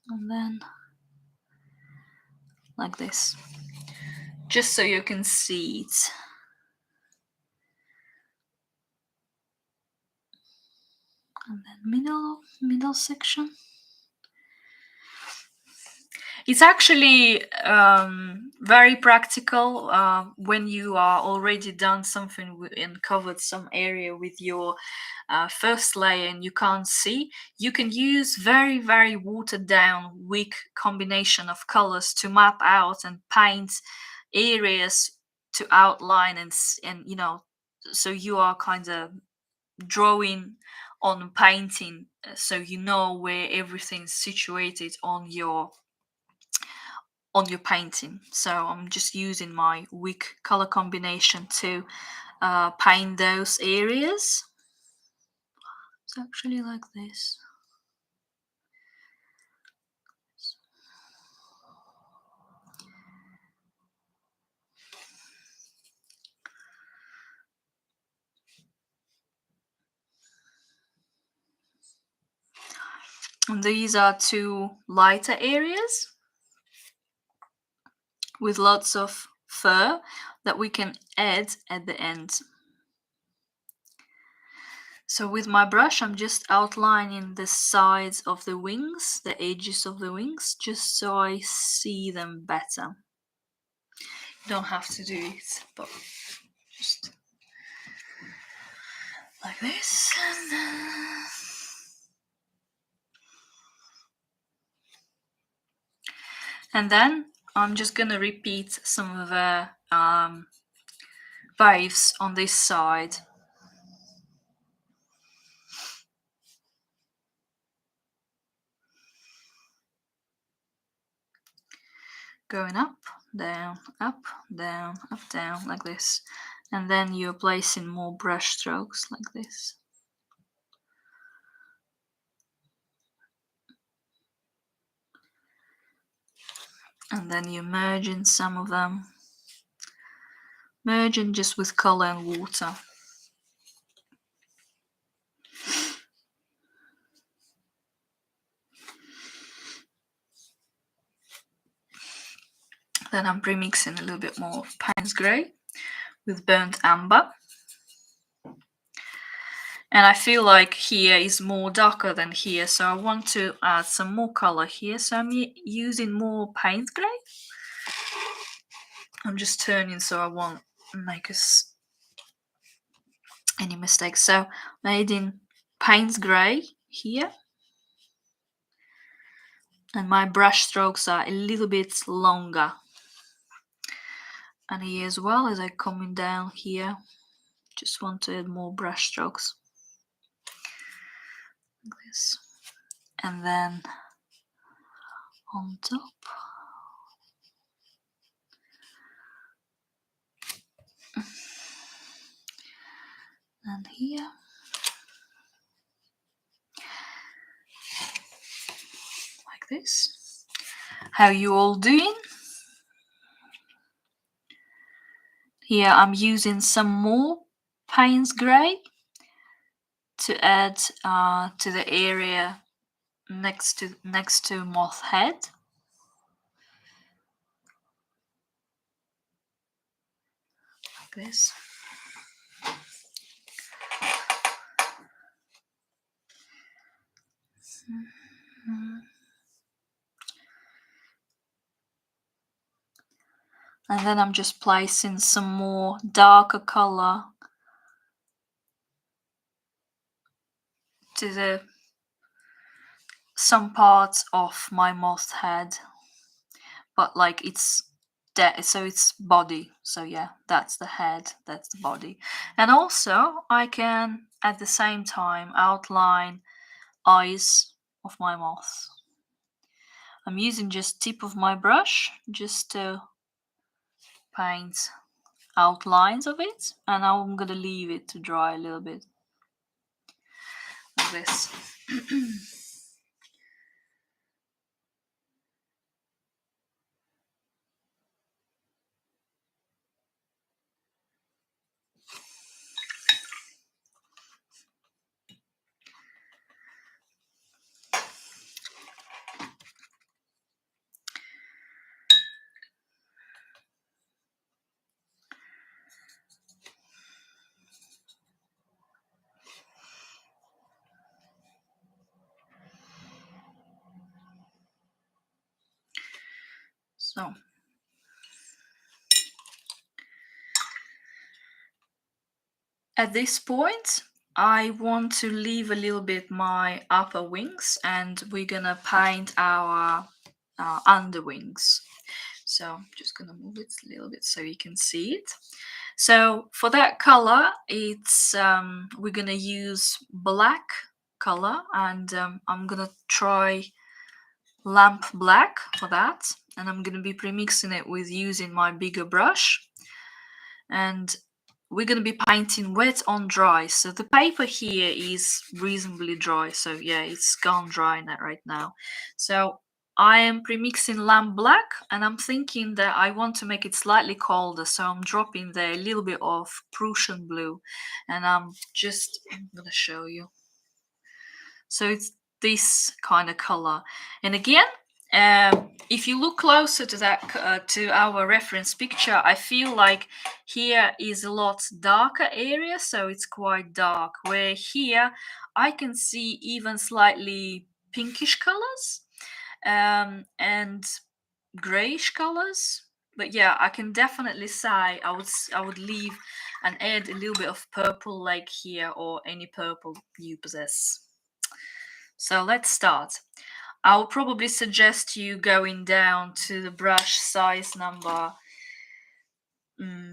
and then like this, just so you can see it. And then middle section. It's actually very practical when you are already done something and covered some area with your first layer and you can't see. You can use very, very watered down, weak combination of colors to map out and paint areas to outline and you know, so you are kind of drawing on painting, so you know where everything's situated on your painting. So I'm just using my weak color combination to paint those areas. It's actually like this. And these are two lighter areas with lots of fur that we can add at the end. So with my brush, I'm just outlining the sides of the wings, the edges of the wings, just so I see them better. You don't have to do it, but just like this. And then I'm just gonna repeat some of the waves on this side. Going up, down, down, up, down, like this. And then you're placing more brush strokes like this. And then you're merging some of them. Merging just with color and water. Then I'm premixing a little bit more of Payne's Grey with burnt umber. And I feel like here is more darker than here, so I want to add some more color here. So I'm using more Payne's Grey. I'm just turning so I won't make any mistakes. So I'm adding Payne's Grey here. And my brush strokes are a little bit longer. And here as well, as I'm coming down here, just want to add more brush strokes. Like this. And then on top. And here. Like this. How you all doing? Here I'm using some more Payne's Grey to add to the area next to moth head. Like this. And then I'm just placing some more darker color to some parts of my moth head, but like it's so it's body. So yeah, that's the head, that's the body. And also I can at the same time outline eyes of my moth. I'm using just tip of my brush just to paint outlines of it, and now I'm gonna leave it to dry a little bit like this. So at this point I want to leave a little bit my upper wings, and we're gonna paint our underwings. So I'm just gonna move it a little bit so you can see it. So for that color, it's we're gonna use black color, and I'm gonna try lamp black for that, and I'm gonna be premixing it with using my bigger brush, and we're going to be painting wet on dry. So the paper here is reasonably dry, so yeah, it's gone dry right now. So I am premixing lamp black, and I'm thinking that I want to make it slightly colder, so I'm dropping there a little bit of Prussian blue, and I'm going to show you. So this kind of color. And again, if you look closer to that to our reference picture, I feel like here is a lot darker area, so it's quite dark, where here I can see even slightly pinkish colors and grayish colors. But yeah, I can definitely say I would leave and add a little bit of purple like here, or any purple you possess. So let's start. I'll probably suggest you going down to the brush size number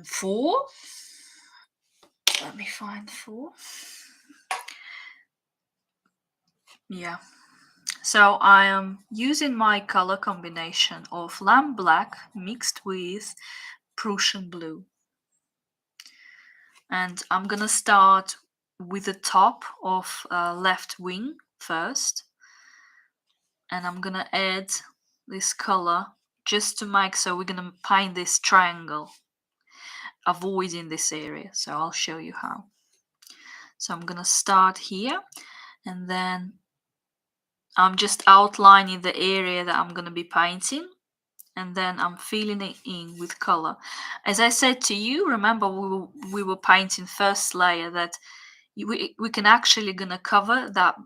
4. Let me find 4. Yeah. So I am using my color combination of lamp black mixed with Prussian blue. And I'm gonna start with the top of left wing first. And I'm gonna add this color just to make, so we're gonna paint this triangle, avoiding this area. So I'll show you how. So I'm gonna start here, and then I'm just outlining the area that I'm gonna be painting, and then I'm filling it in with color. As I said to you, remember we were painting first layer, that we can actually gonna cover that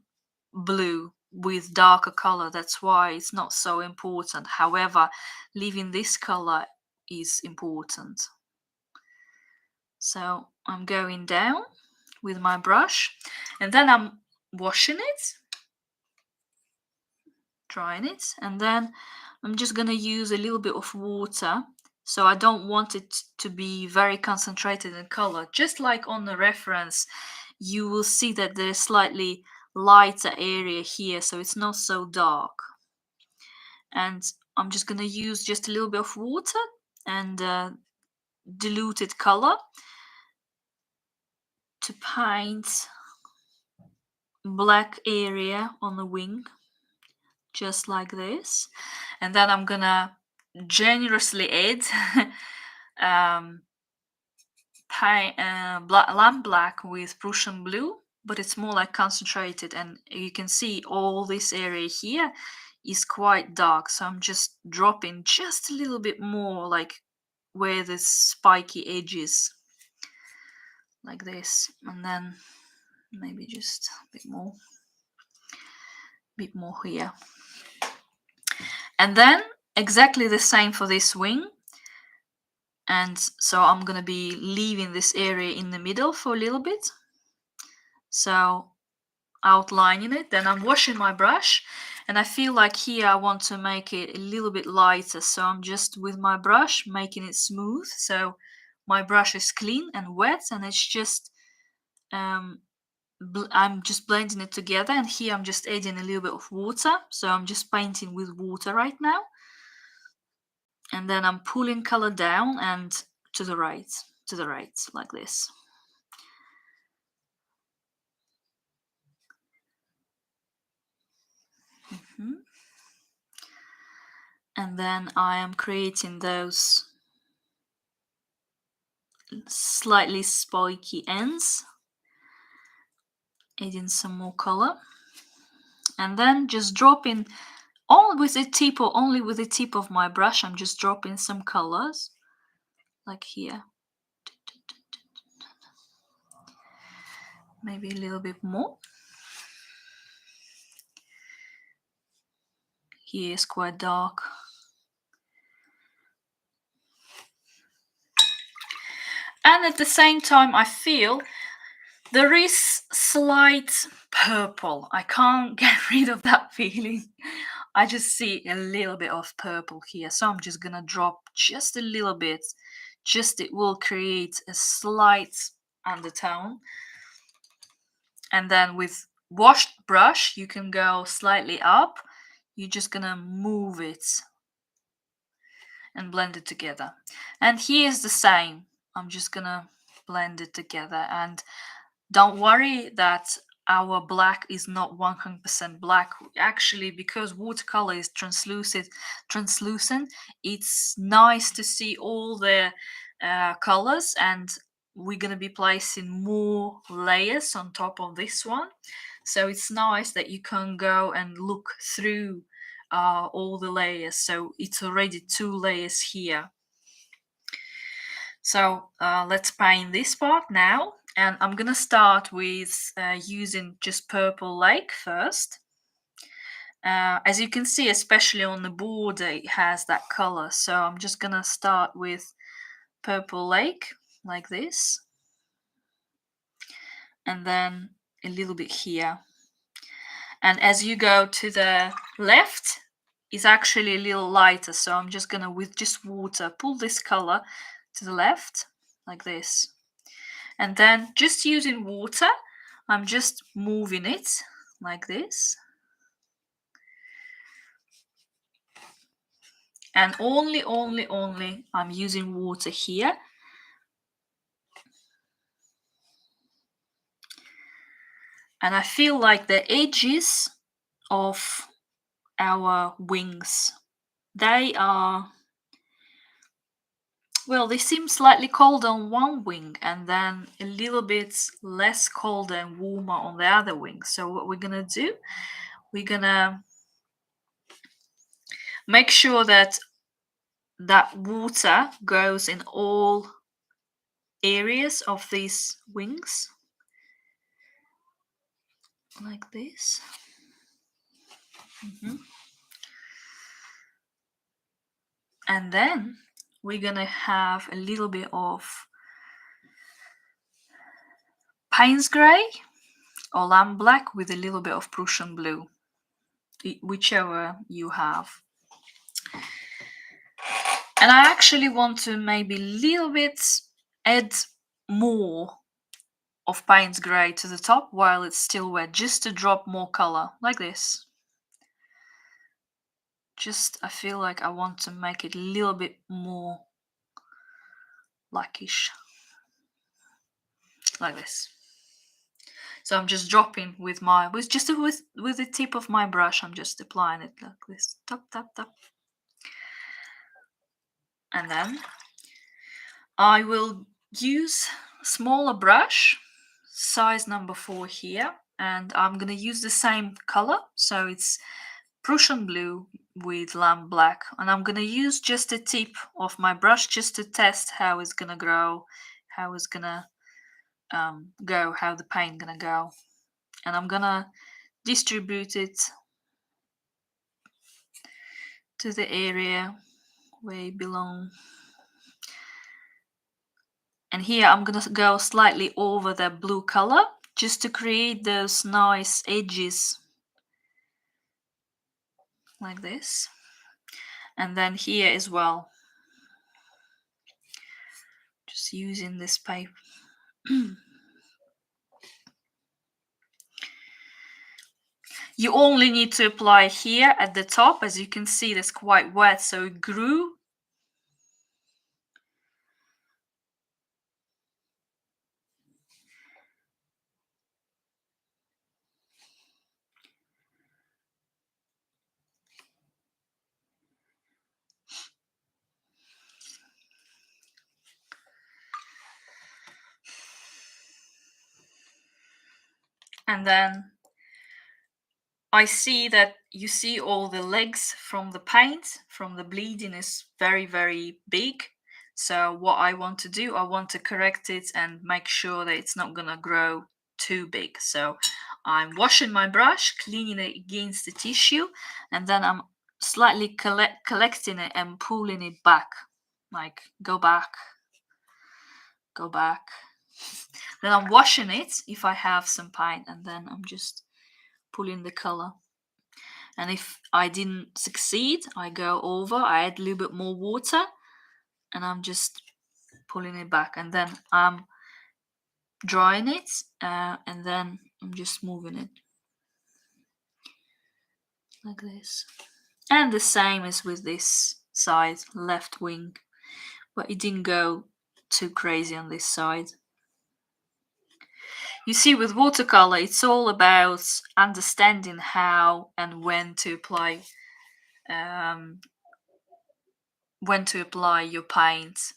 blue with darker color. That's why it's not so important. However, leaving this color is important. So I'm going down with my brush, and then I'm washing it, drying it, and then I'm just gonna use a little bit of water. So I don't want it to be very concentrated in color. Just like on the reference, you will see that there's slightly lighter area here, so it's not so dark. And I'm just gonna use just a little bit of water and diluted color to paint black area on the wing, just like this. And then I'm gonna generously add lamp black with Prussian blue, but it's more like concentrated, and you can see all this area here is quite dark, so I'm just dropping just a little bit more, like where the spiky edges, like this, and then maybe just a bit more here. And then exactly the same for this wing. And so I'm gonna be leaving this area in the middle for a little bit, so outlining it. Then I'm washing my brush, and I feel like here I want to make it a little bit lighter, so I'm just with my brush making it smooth, so my brush is clean and wet, and it's just I'm just blending it together. And here I'm just adding a little bit of water, so I'm just painting with water right now. And then I'm pulling color down and to the right, like this. And then I am creating those slightly spiky ends, adding some more color, and then just dropping only with the tip of my brush. I'm just dropping some colors, like here, maybe a little bit more. Here is quite dark. And at the same time, I feel there is slight purple. I can't get rid of that feeling. I just see a little bit of purple here, so I'm just gonna drop just a little bit. Just it will create a slight undertone. And then with washed brush, you can go slightly up. You're just gonna move it and blend it together. And here's the same. I'm just gonna blend it together, and don't worry that our black is not 100% black. Actually, because watercolor is translucent, it's nice to see all the colors, and we're gonna be placing more layers on top of this one. so it's nice that you can go and look through all the layers. So it's already 2 layers here. So let's paint this part now, and I'm gonna start with using just purple lake first. As you can see, especially on the border, it has that color. So I'm just gonna start with purple lake like this, and then a little bit here. And as you go to the left, it's actually a little lighter. So I'm just gonna, with just water, pull this color to the left like this. And then just using water, I'm just moving it like this. And only I'm using water here. And I feel like the edges of our wings, they are, well, they seem slightly colder on one wing and then a little bit less colder and warmer on the other wing. So what we're gonna do, we're gonna make sure that that water goes in all areas of these wings like this. And then we're gonna have a little bit of Payne's grey or lamb black with a little bit of Prussian blue, whichever you have. And I actually want to maybe a little bit add more of Payne's grey to the top while it's still wet, just to drop more color like this. Just, I feel like I want to make it a little bit more blackish like this. So I'm just dropping with my with the tip of my brush. I'm just applying it like this, tap tap tap. And then I will use a smaller brush, size number 4 here, and I'm gonna use the same color. So it's Prussian blue with lamb black, and I'm gonna use just the tip of my brush just to test how it's gonna grow, how it's gonna go, how the paint gonna go. And I'm gonna distribute it to the area where it belongs. And here I'm gonna go slightly over the blue color just to create those nice edges like this. And then here as well, just using this paper. You only need to apply here at the top. As you can see, that's quite wet, so it grew. And then I see that you see all the legs from the paint, from the bleeding is very, very big. So what I want to do, I want to correct it and make sure that it's not gonna grow too big. So I'm washing my brush, cleaning it against the tissue, and then I'm slightly collecting it and pulling it back. Like go back, go back. Then I'm washing it if I have some paint, and then I'm just pulling the color. And if I didn't succeed, I go over, I add a little bit more water, and I'm just pulling it back. And then I'm drying it, and then I'm just moving it like this. And the same as with this side, left wing, but it didn't go too crazy on this side. You see, with watercolor, it's all about understanding how and when to apply your paints.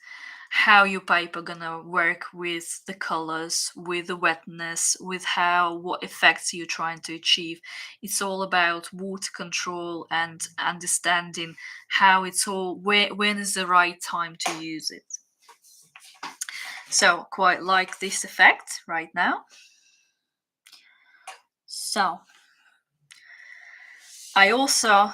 how your paper gonna work with the colors, with the wetness, with what effects you're trying to achieve. It's all about water control and understanding how it's all when is the right time to use it. So quite like this effect right now. So I also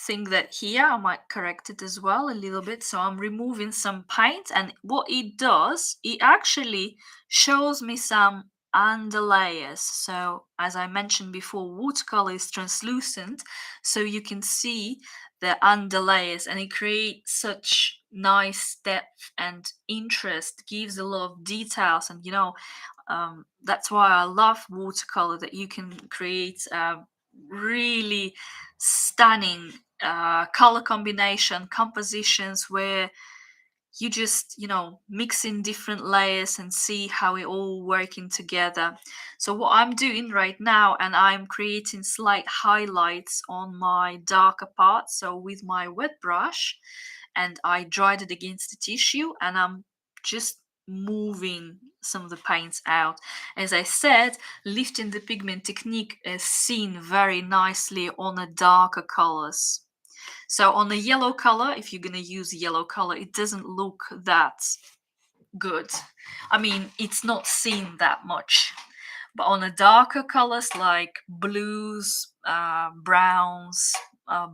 think that here I might correct it as well a little bit. So I'm removing some paint, and what it does, it actually shows me some underlayers. So as I mentioned before, watercolor is translucent, so you can see the underlayers, and it creates such nice depth and interest, gives a lot of details. And that's why I love watercolor, that you can create really stunning color combination compositions where you just mix in different layers and see how it all working together. So what I'm doing right now, and I'm creating slight highlights on my darker part, so with my wet brush, and I dried it against the tissue, and I'm just moving some of the paints out. As I said, lifting the pigment technique is seen very nicely on the darker colors. So on the yellow color, if you're going to use yellow color, it doesn't look that good. I mean, it's not seen that much. But on the darker colors like blues, browns,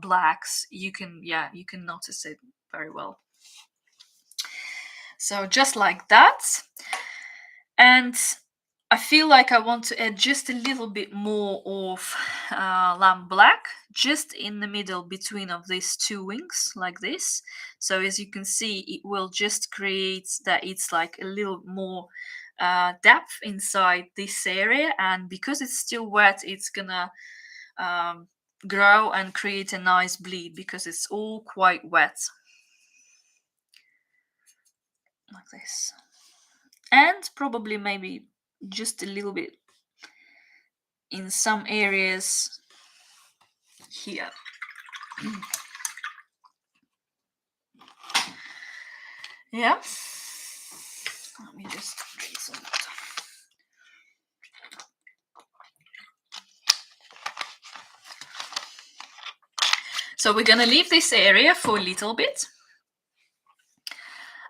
blacks, you can notice it very well. So just like that. And I feel like I want to add just a little bit more of lamp black just in the middle between of these two wings, like this. So as you can see, it will just create that it's like a little more depth inside this area, and because it's still wet, it's gonna grow and create a nice bleed because it's all quite wet, like this. And probably maybe just a little bit in some areas here. Yeah. Let me just drink some water. So we're gonna leave this area for a little bit.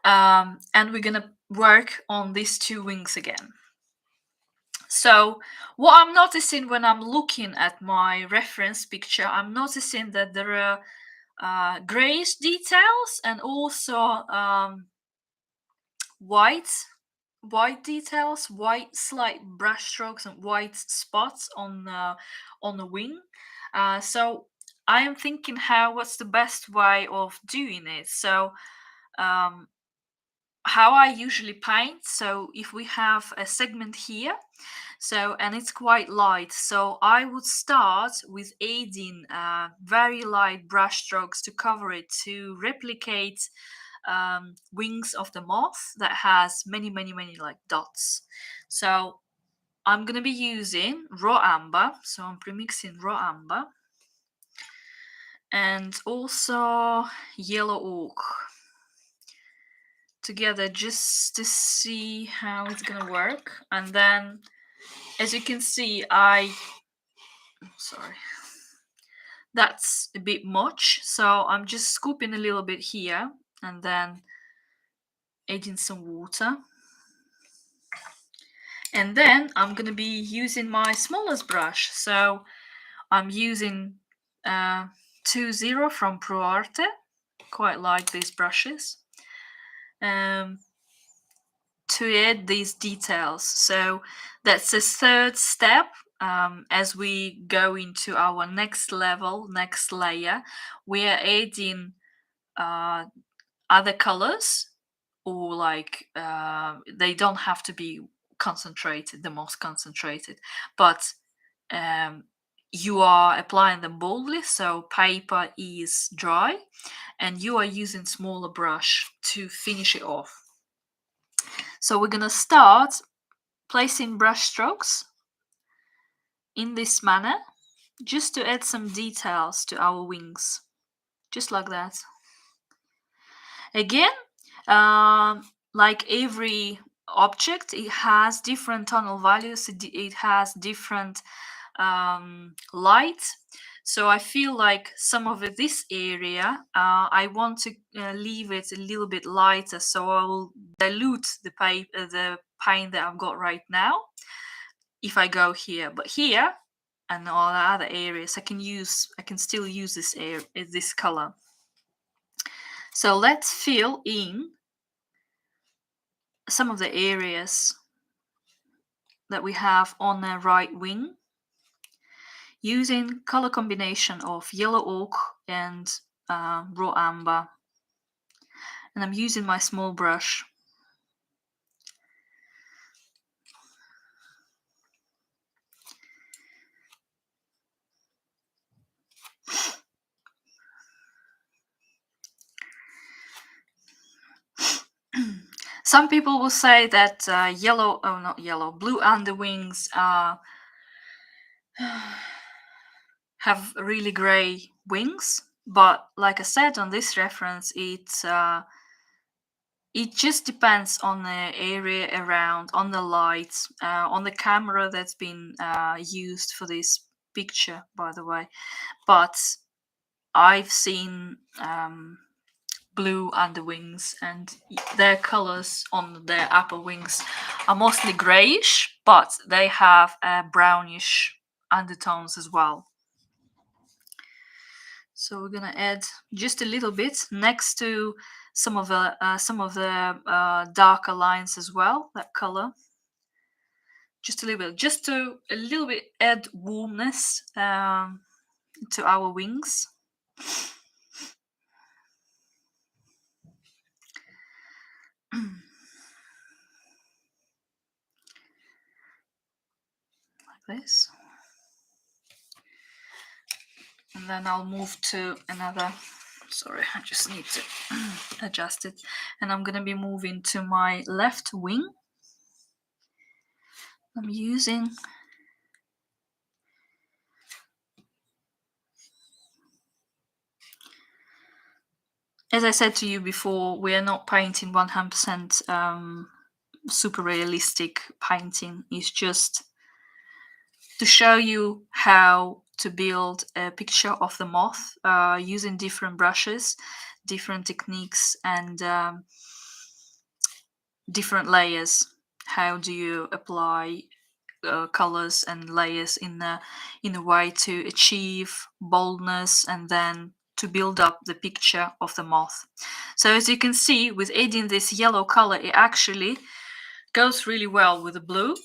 And we're gonna work on these two wings again. So what I'm noticing when I'm looking at my reference picture, I'm noticing that there are grayish details and also white details, white slight brush strokes and white spots on the wing. So I am thinking what's the best way of doing it. So how I usually paint, so if we have a segment here, and it's quite light, so I would start with adding very light brush strokes to cover it, to replicate wings of the moth that has many like dots. So I'm gonna be using raw amber, so I'm premixing raw amber and also yellow ochre together just to see how it's gonna work. And then as you can see, sorry, that's a bit much, so I'm just scooping a little bit here and then adding some water. And then I'm gonna be using my smallest brush, so I'm using 2-0 from ProArte. Quite like these brushes. To add these details. So that's the third step. As we go into our next level, next layer, we are adding other colors, or like they don't have to be concentrated, the most concentrated, but you are applying them boldly, so paper is dry and you are using smaller brush to finish it off. So we're gonna start placing brush strokes in this manner just to add some details to our wings, just like that. Again, like every object, it has different tonal values, it has different light. So I feel like some of this area, I want to leave it a little bit lighter, so I will dilute the paint that I've got right now if I go here. But here and all the other areas, I can still use this color. So let's fill in some of the areas that we have on the right wing using color combination of yellow ochre and raw amber. And I'm using my small brush. Some people will say that blue underwings have really gray wings, but like I said on this reference, it just depends on the area around, on the lights, on the camera that's been used for this picture, by the way. But I've seen blue underwings, and their colors on their upper wings are mostly grayish, but they have brownish undertones as well. So we're gonna add just a little bit next to some of the darker lines as well, that color. Just a little bit, just to a little bit add warmness to our wings. Like this. And then I'll move to another, sorry, I just need to adjust it. And I'm gonna be moving to my left wing. I'm using as I said to you before, we are not painting 100% super realistic painting. It's just to show you how to build a picture of the moth using different brushes, different techniques, and different layers. How do you apply colors and layers in a way to achieve boldness and then to build up the picture of the moth. So as you can see, with adding this yellow color, it actually goes really well with the blue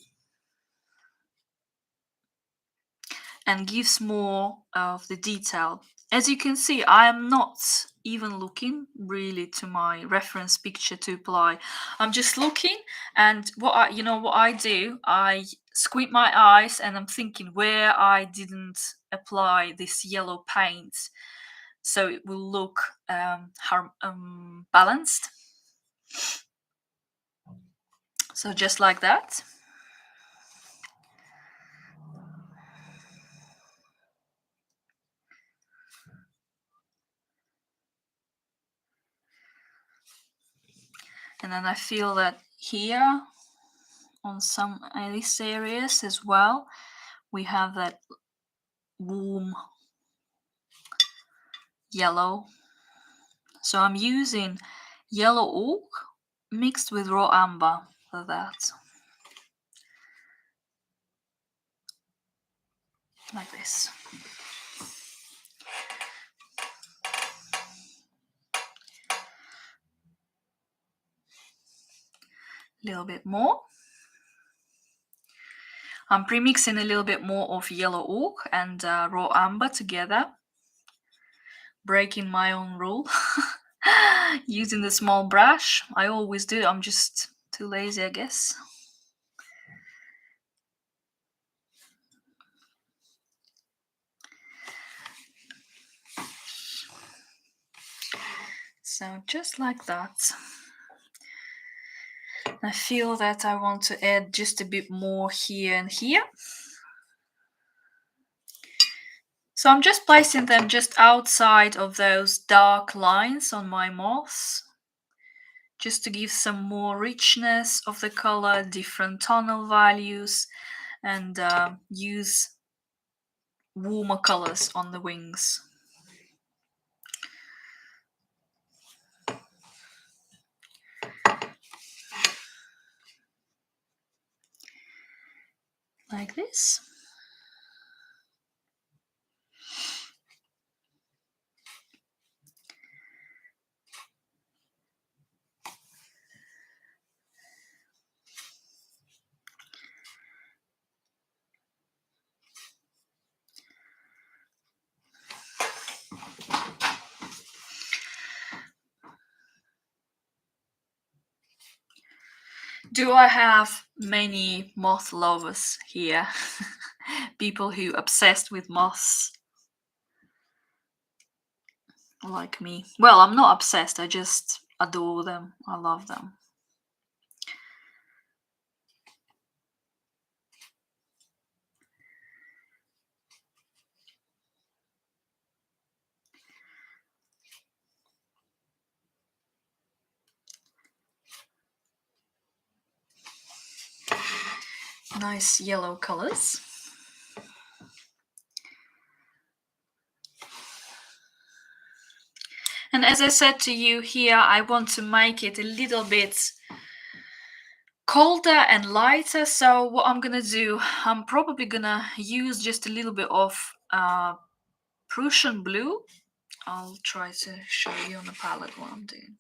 and gives more of the detail. As you can see, I am not even looking really to my reference picture to apply. I'm just looking, and what I do, I squint my eyes and I'm thinking where I didn't apply this yellow paint so it will look balanced. So just like that. And then I feel that here on some of these areas as well, we have that warm yellow. So I'm using yellow ochre mixed with raw amber for that. Like this. A little bit more. I'm pre-mixing a little bit more of yellow ochre and raw amber together. Breaking my own rule. Using the small brush. I always do. I'm just too lazy, I guess. So just like that. I feel that I want to add just a bit more here and here. So I'm just placing them just outside of those dark lines on my moths, just to give some more richness of the color, different tonal values, and use warmer colors on the wings. Like this. Do I have many moth lovers here? People who obsessed with moths like me. Well, I'm not obsessed, I just adore them. I love them. Nice yellow colors. And as I said to you here, I want to make it a little bit colder and lighter. So what I'm gonna do, I'm probably gonna use just a little bit of Prussian Blue. I'll try to show you on the palette what I'm doing.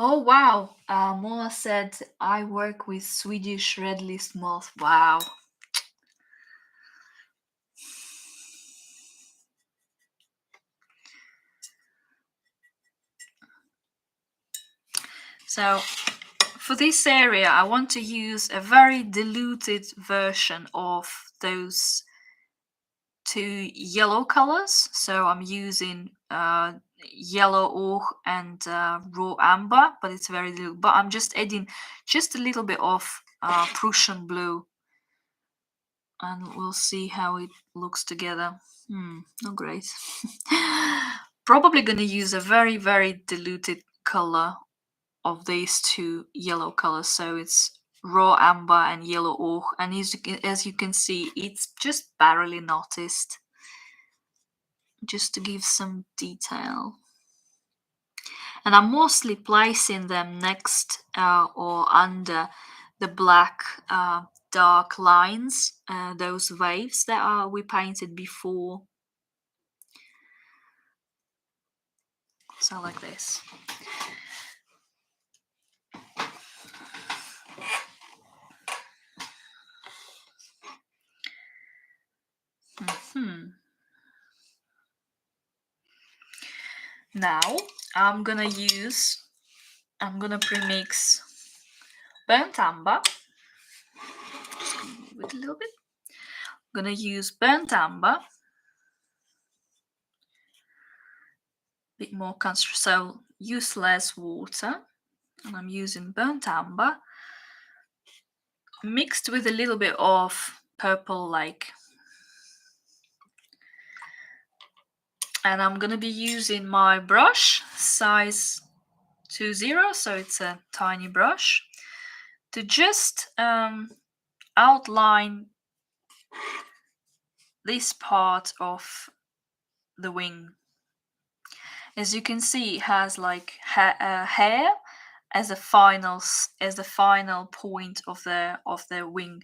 Oh wow, Moa said I work with Swedish red list moth. Wow. So for this area, I want to use a very diluted version of those two yellow colors. So I'm using yellow ochre and raw amber, but it's very little. But I'm just adding just a little bit of Prussian blue, and we'll see how it looks together. Not great. Probably gonna use a very, very diluted color of these two yellow colors. So it's raw amber and yellow ochre, and as you can see, it's just barely noticed, just to give some detail. And I'm mostly placing them next or under the black dark lines, those waves that we painted before. So like this. Now I'm gonna premix burnt amber. Just gonna move it a little bit. I'm gonna use burnt amber, bit more so use less water, and I'm using burnt amber mixed with a little bit of purple lake. And I'm gonna be using my brush size 20, so it's a tiny brush, to just outline this part of the wing. As you can see, it has like hair as the final point of the wing,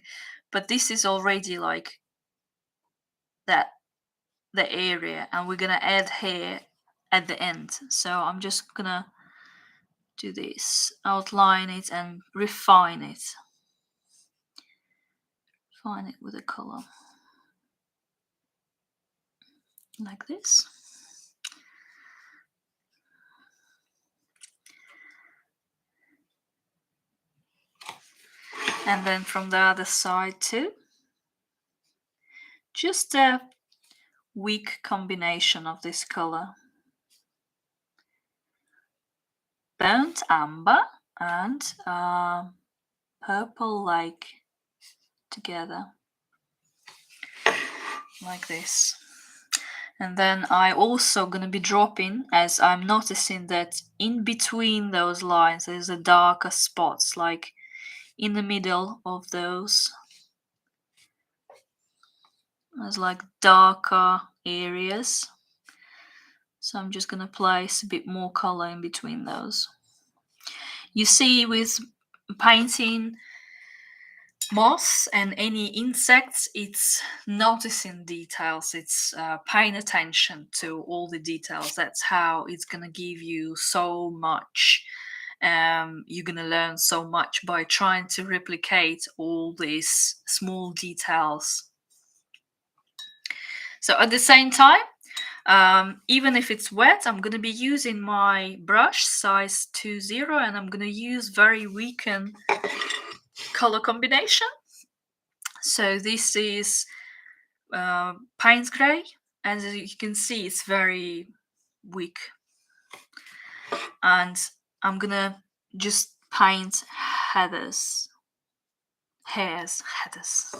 but this is already like that the area, and we're gonna add hair at the end. So I'm just gonna do this, outline it and refine it with a color like this. And then from the other side too, just a weak combination of this color, burnt amber and purple like together. like this. And then I also gonna be dropping, as I'm noticing that in between those lines there's a darker spots, like in the middle of those. There's like darker areas. So I'm just gonna place a bit more color in between those. You see, with painting moths and any insects, it's noticing details, it's paying attention to all the details. That's how it's gonna give you so much. You're gonna learn so much by trying to replicate all these small details. So at the same time, even if it's wet, I'm gonna be using my brush size 20, and I'm gonna use very weakened color combination. So this is Payne's Grey, and as you can see, it's very weak. And I'm gonna just paint heathers, hairs, heathers.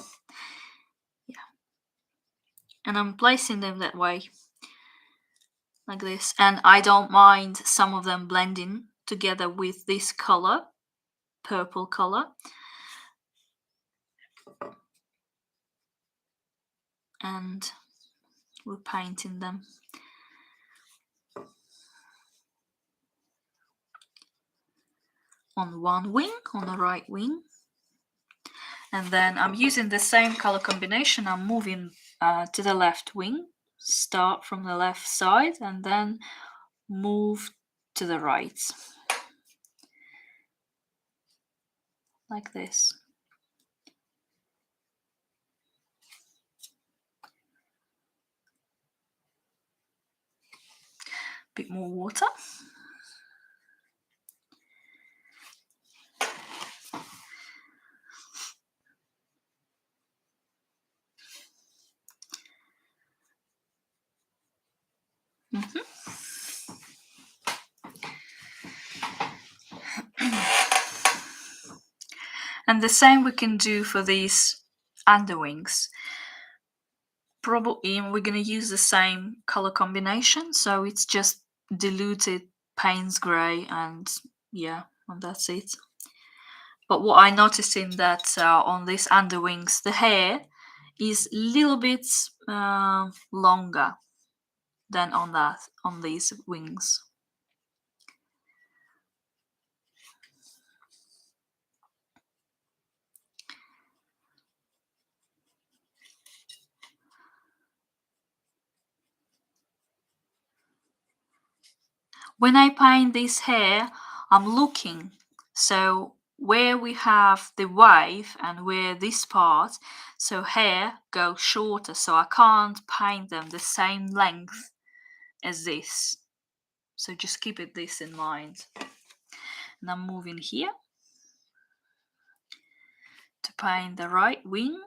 Yeah, and I'm placing them that way, like this. And I don't mind some of them blending together with this color, purple color. And we're painting them. On one wing, on the right wing. And then I'm using the same color combination. I'm moving to the left wing, start from the left side, and then move to the right, like this. Bit more water. And the same we can do for these underwings. Probably we're going to use the same color combination, so it's just diluted Payne's Grey, and yeah, and that's it. But what I noticed in that on these underwings, the hair is a little bit longer than on these wings. When I paint this hair, I'm looking. So where we have the wave and where this part, so hair goes shorter, so I can't paint them the same length as this. So just keep this in mind. And I'm moving here to paint the right wing.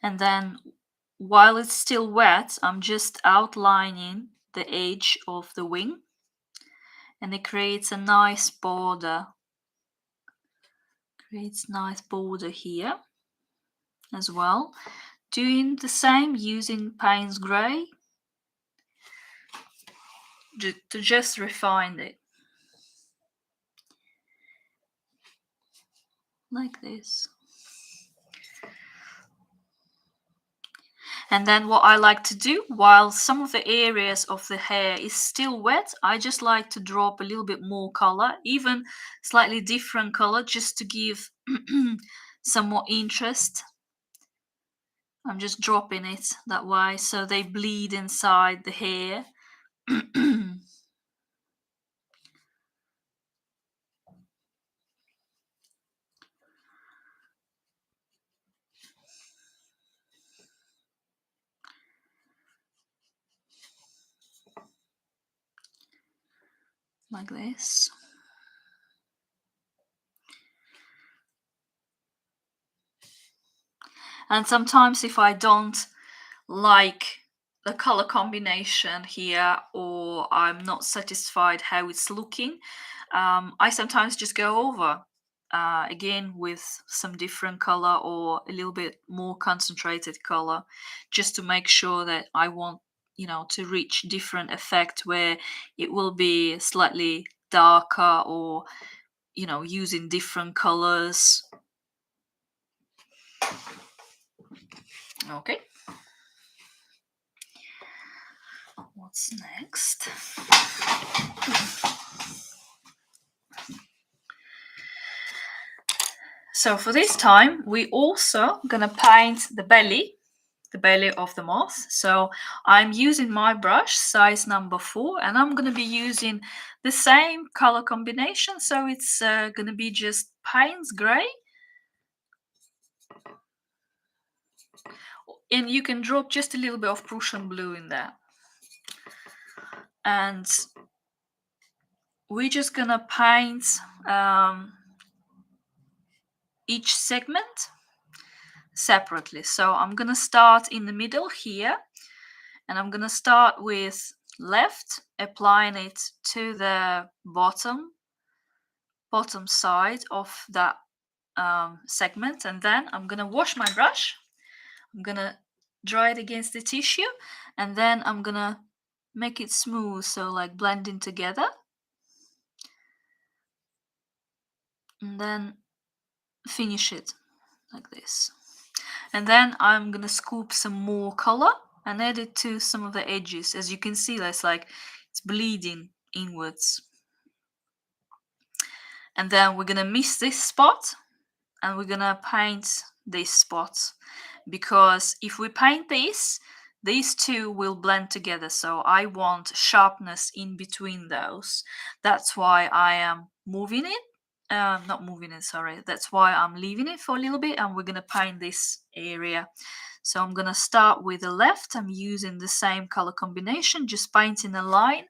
And then while it's still wet, I'm just outlining the edge of the wing, and it creates a nice border. Creates nice border here as well. Doing the same using Payne's Grey to just refine it. Like this. And then what I like to do, while some of the areas of the hair is still wet, I just like to drop a little bit more color, even slightly different color, just to give some more interest. I'm just dropping it that way so they bleed inside the hair. Like this. And sometimes if I don't like the color combination here, or I'm not satisfied how it's looking, I sometimes just go over again with some different color or a little bit more concentrated color, just to make sure that I want, you know, to reach different effect where it will be slightly darker, or, you know, using different colors. Okay. What's next? So for this time, we also gonna paint the belly of the moth. So I'm using my brush size number 4, and I'm gonna be using the same color combination. So it's gonna be just Payne's gray, and you can drop just a little bit of Prussian blue in there. And we're just gonna paint each segment separately. So I'm gonna start in the middle here, and I'm gonna start with left, applying it to the bottom side of that segment, and then I'm gonna wash my brush. I'm gonna dry it against the tissue, and then I'm gonna make it smooth, so like blending together, and then finish it like this. And then I'm gonna scoop some more color and add it to some of the edges. As you can see, that's like it's bleeding inwards. And then we're gonna miss this spot, and we're gonna paint this spot, because if we paint this, these two will blend together. So I want sharpness in between those. That's why I am moving it. Not moving it, sorry. That's why I'm leaving it for a little bit, and we're gonna paint this area. So I'm gonna start with the left. I'm using the same color combination, just painting a line,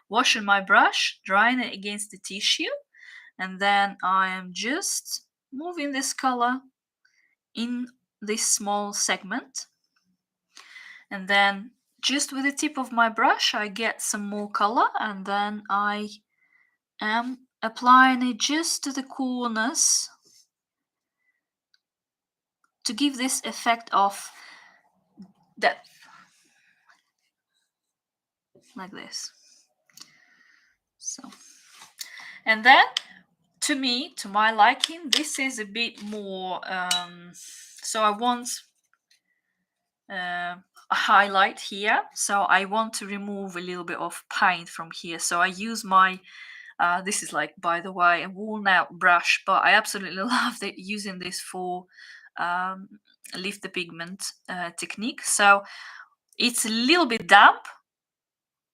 washing my brush, drying it against the tissue, and then I am just moving this color in this small segment, and then just with the tip of my brush I get some more color, and then I am applying it just to the corners to give this effect of depth, like this. So, and then to me, to my liking, this is a bit more so I want a highlight here, so I want to remove a little bit of paint from here. So I use my this is, like, by the way, a worn out brush, but I absolutely love using this for lift the pigment technique. So it's a little bit damp,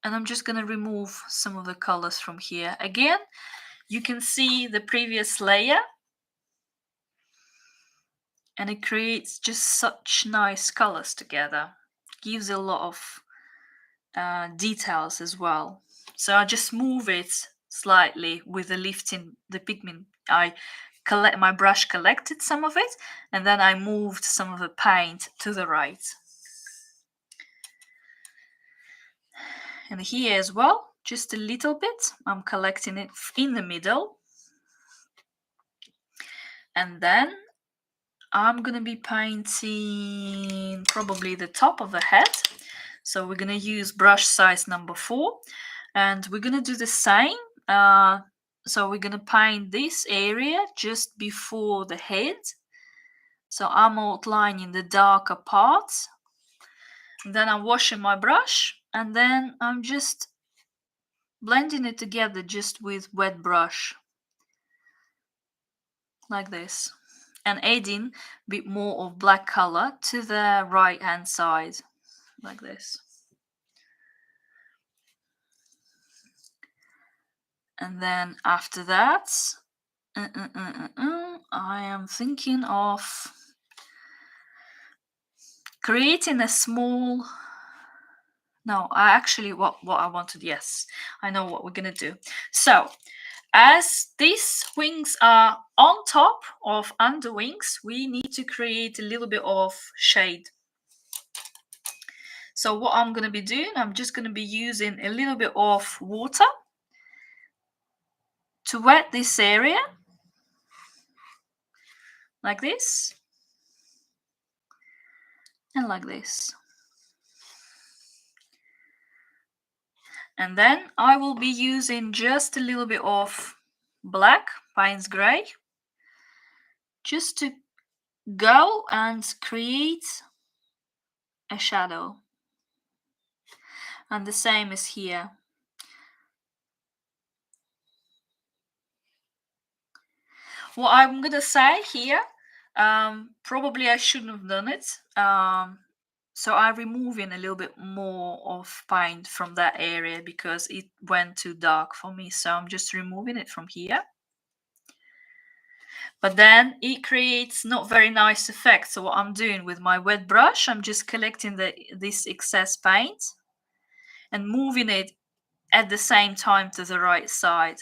and I'm just going to remove some of the colors from here. Again, you can see the previous layer, and it creates just such nice colors together. Gives a lot of details as well. So I just move it slightly with the lifting the pigment. My brush collected some of it, and then I moved some of the paint to the right. And here as well, just a little bit, I'm collecting it in the middle. And then I'm gonna be painting probably the top of the head. So we're gonna use brush size number 4, and we're gonna do the same. So we're gonna paint this area just before the head. So I'm outlining the darker parts. And then I'm washing my brush, and then I'm just blending it together just with wet brush, like this, and adding a bit more of black color to the right hand side, like this. And then after that, I am thinking of creating a small. No, I actually what I wanted. Yes, I know what we're gonna do. So, as these wings are on top of underwings, we need to create a little bit of shade. So what I'm going to be doing, I'm just going to be using a little bit of water to wet this area, like this, and like this. And then I will be using just a little bit of black, Payne's grey, just to go and create a shadow. And the same is here. What I'm gonna say here, probably I shouldn't have done it. So I'm removing a little bit more of paint from that area because it went too dark for me. So I'm just removing it from here. But then it creates not very nice effect. So what I'm doing with my wet brush, I'm just collecting this excess paint and moving it at the same time to the right side.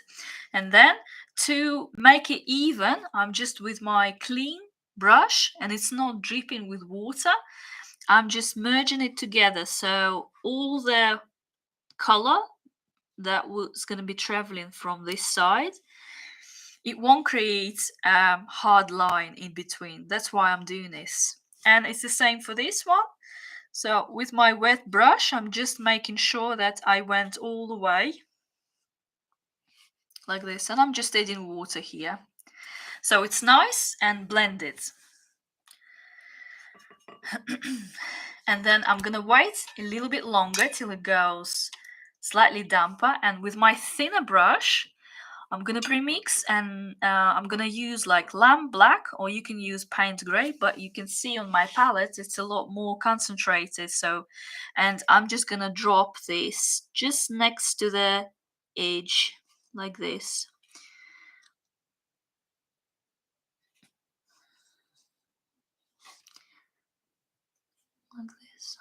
And then to make it even, I'm just with my clean brush, and it's not dripping with water, I'm just merging it together, so all the color that was going to be traveling from this side, it won't create a hard line in between. That's why I'm doing this. And it's the same for this one. So with my wet brush, I'm just making sure that I went all the way like this, and I'm just adding water here. So it's nice and blended. And then I'm gonna wait a little bit longer till it goes slightly damper, and with my thinner brush I'm gonna premix, and I'm gonna use like lamp black, or you can use paint gray, but you can see on my palette it's a lot more concentrated. So, and I'm just gonna drop this just next to the edge like this. Like this.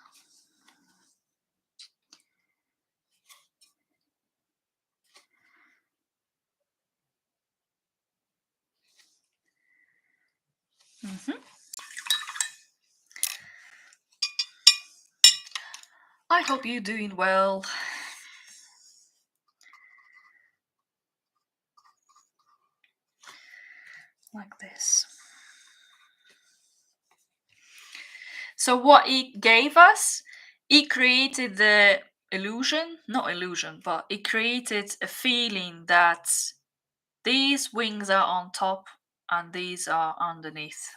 I hope you're doing well. Like this. So what it gave us, it created the illusion, not illusion, but it created a feeling that these wings are on top and these are underneath.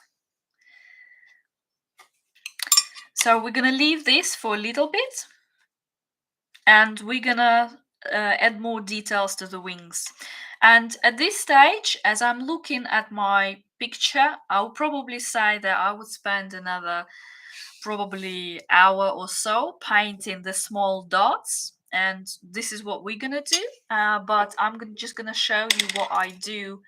So we're gonna leave this for a little bit, and we're gonna add more details to the wings. And at this stage, as I'm looking at my picture, I'll probably say that I would spend another probably hour or so painting the small dots, and this is what we're gonna do. But I'm just gonna show you what I do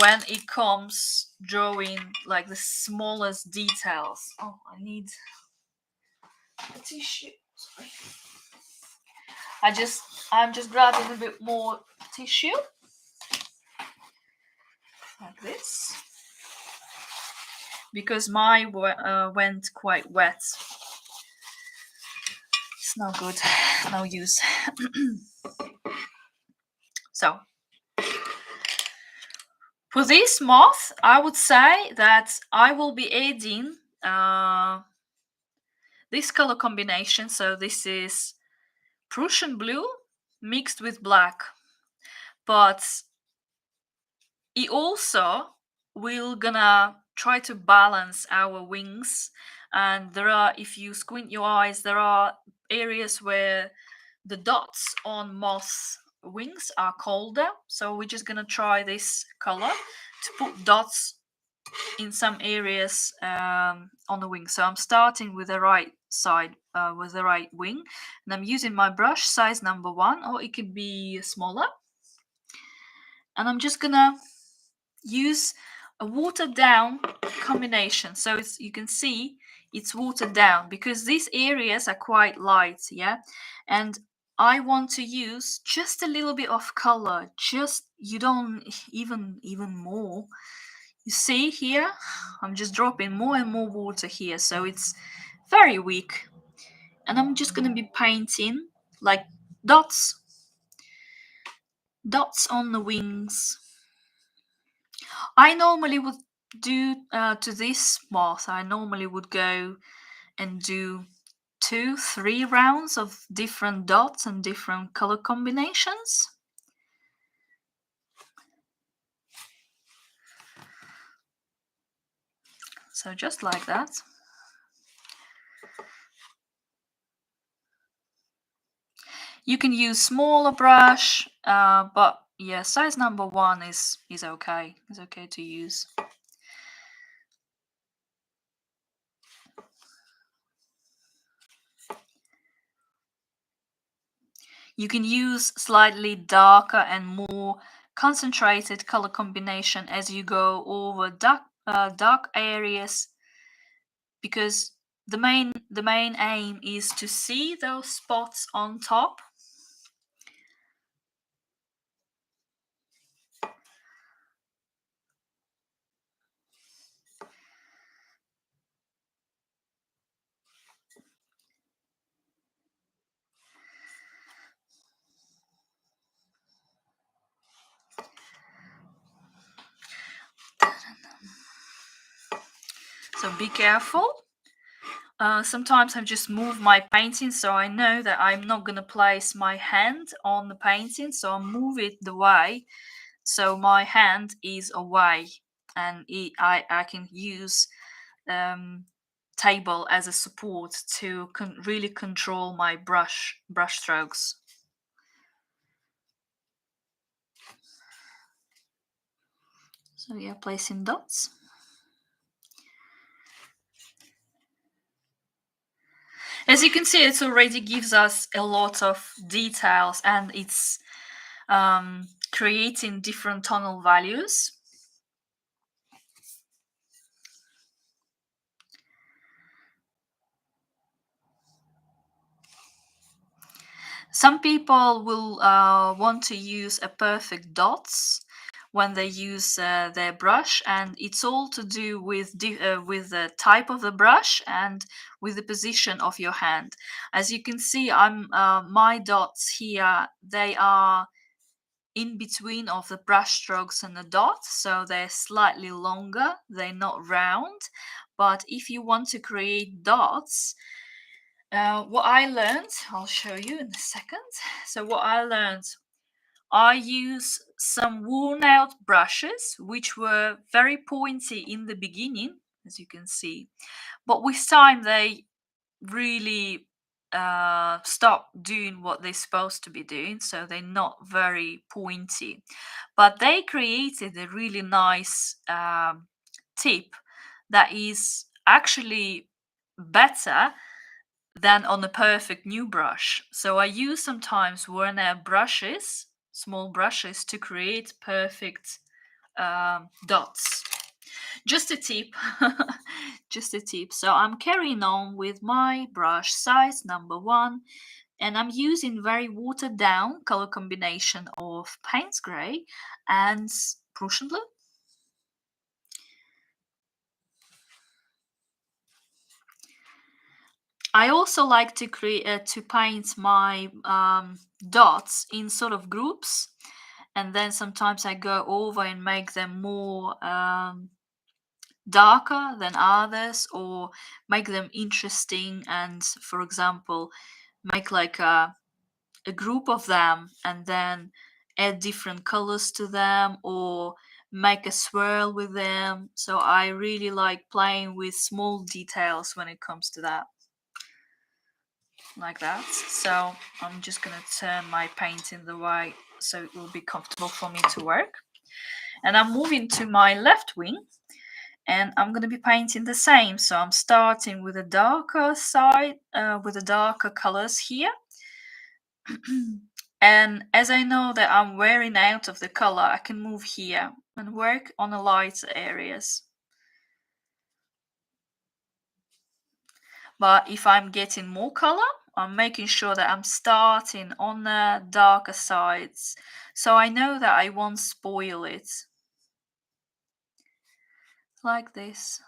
when it comes drawing like the smallest details. Oh, I need a tissue. Sorry. I'm just grabbing a bit more tissue like this because mine went quite wet. It's no good, no use. So for this moth, I would say that I will be adding this color combination. So this is Prussian Blue mixed with black, but it also will gonna try to balance our wings. And there are, if you squint your eyes, there are areas where the dots on moth wings are colder, so we're just gonna try this color to put dots in some areas on the wing. So I'm starting with the right side, with the right wing, and I'm using my brush size number 1, or it could be smaller, and I'm just gonna use a watered down combination. So it's, you can see it's watered down because these areas are quite light, yeah, and I want to use just a little bit of color, just, you don't even more. You see here, I'm just dropping more and more water here, so it's very weak. And I'm just going to be painting like dots on the wings. I normally would do to this moth, I normally would go and do 2-3 rounds of different dots and different color combinations. So just like that. You can use smaller brush, but yeah, size number 1 is okay. It's okay to use. You can use slightly darker and more concentrated color combination as you go over dark areas, because the main aim is to see those spots on top. So be careful. Sometimes I just move my painting, so I know that I'm not going to place my hand on the painting, so I move it the way so my hand is away, and I can use table as a support to really control my brush strokes. So yeah, placing dots. As you can see, it already gives us a lot of details, and it's creating different tonal values. Some people will want to use a perfect dots when they use their brush, and it's all to do with the type of the brush and with the position of your hand. As you can see, my dots here, they are in between of the brush strokes and the dot, so they're slightly longer, they're not round. But if you want to create dots, what I learned, I'll show you in a second. So what I learned, I use some worn out brushes which were very pointy in the beginning, as you can see, but with time they really stop doing what they're supposed to be doing, so they're not very pointy. But they created a really nice tip that is actually better than on a perfect new brush. So I use sometimes worn out brushes, small brushes, to create perfect dots. Just a tip. Just a tip. So I'm carrying on with my brush size number 1, and I'm using very watered down color combination of Payne's Grey and Prussian Blue. I also like to create to paint my dots in sort of groups, and then sometimes I go over and make them more darker than others, or make them interesting, and for example make like a group of them and then add different colors to them, or make a swirl with them. So I really like playing with small details when it comes to that, like that. So I'm just gonna turn my painting the way so it will be comfortable for me to work. And I'm moving to my left wing, and I'm going to be painting the same. So I'm starting with a darker side, with the darker colors here. And as I know that I'm wearing out of the color, I can move here and work on the lighter areas. But if I'm getting more color, I'm making sure that I'm starting on the darker sides, so I know that I won't spoil it. Like this.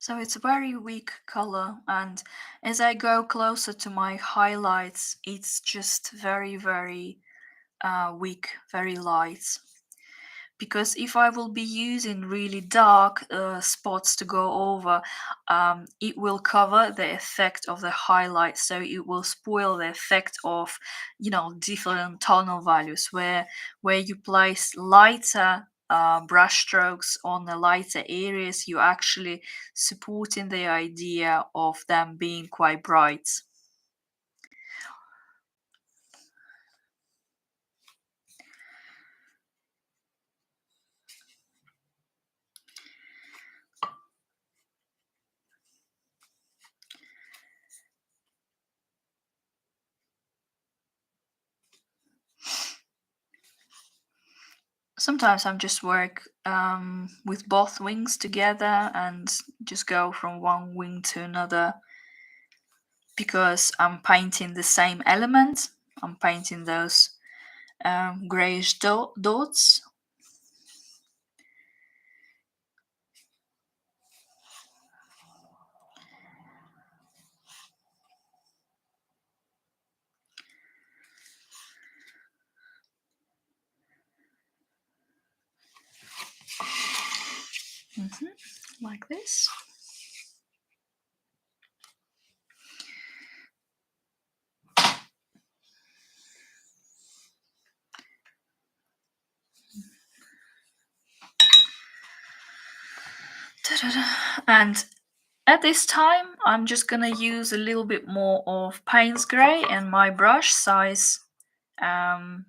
So it's a very weak color, and as I go closer to my highlights, it's just very weak, very light. Because if I will be using really dark spots to go over, it will cover the effect of the highlight, so it will spoil the effect of, different tonal values. Where you place lighter brush strokes on the lighter areas, you actually supporting the idea of them being quite bright. Sometimes I'm just work with both wings together and just go from one wing to another, because I'm painting the same element. I'm painting those grayish dots. Like this. And at this time, I'm just gonna use a little bit more of Payne's Grey and my brush size 1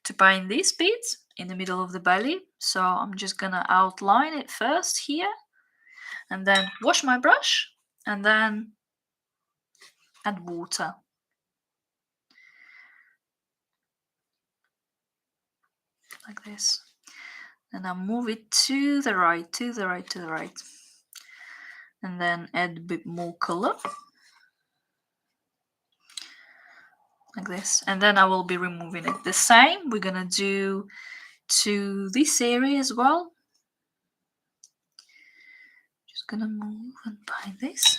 to paint these beads in the middle of the belly. So I'm just gonna outline it first here, and then wash my brush, and then add water. Like this. And I move it to the right, to the right, to the right. And then add a bit more color. Like this. And then I will be removing it. The same we're gonna do to this area as well. Just gonna move and paint this.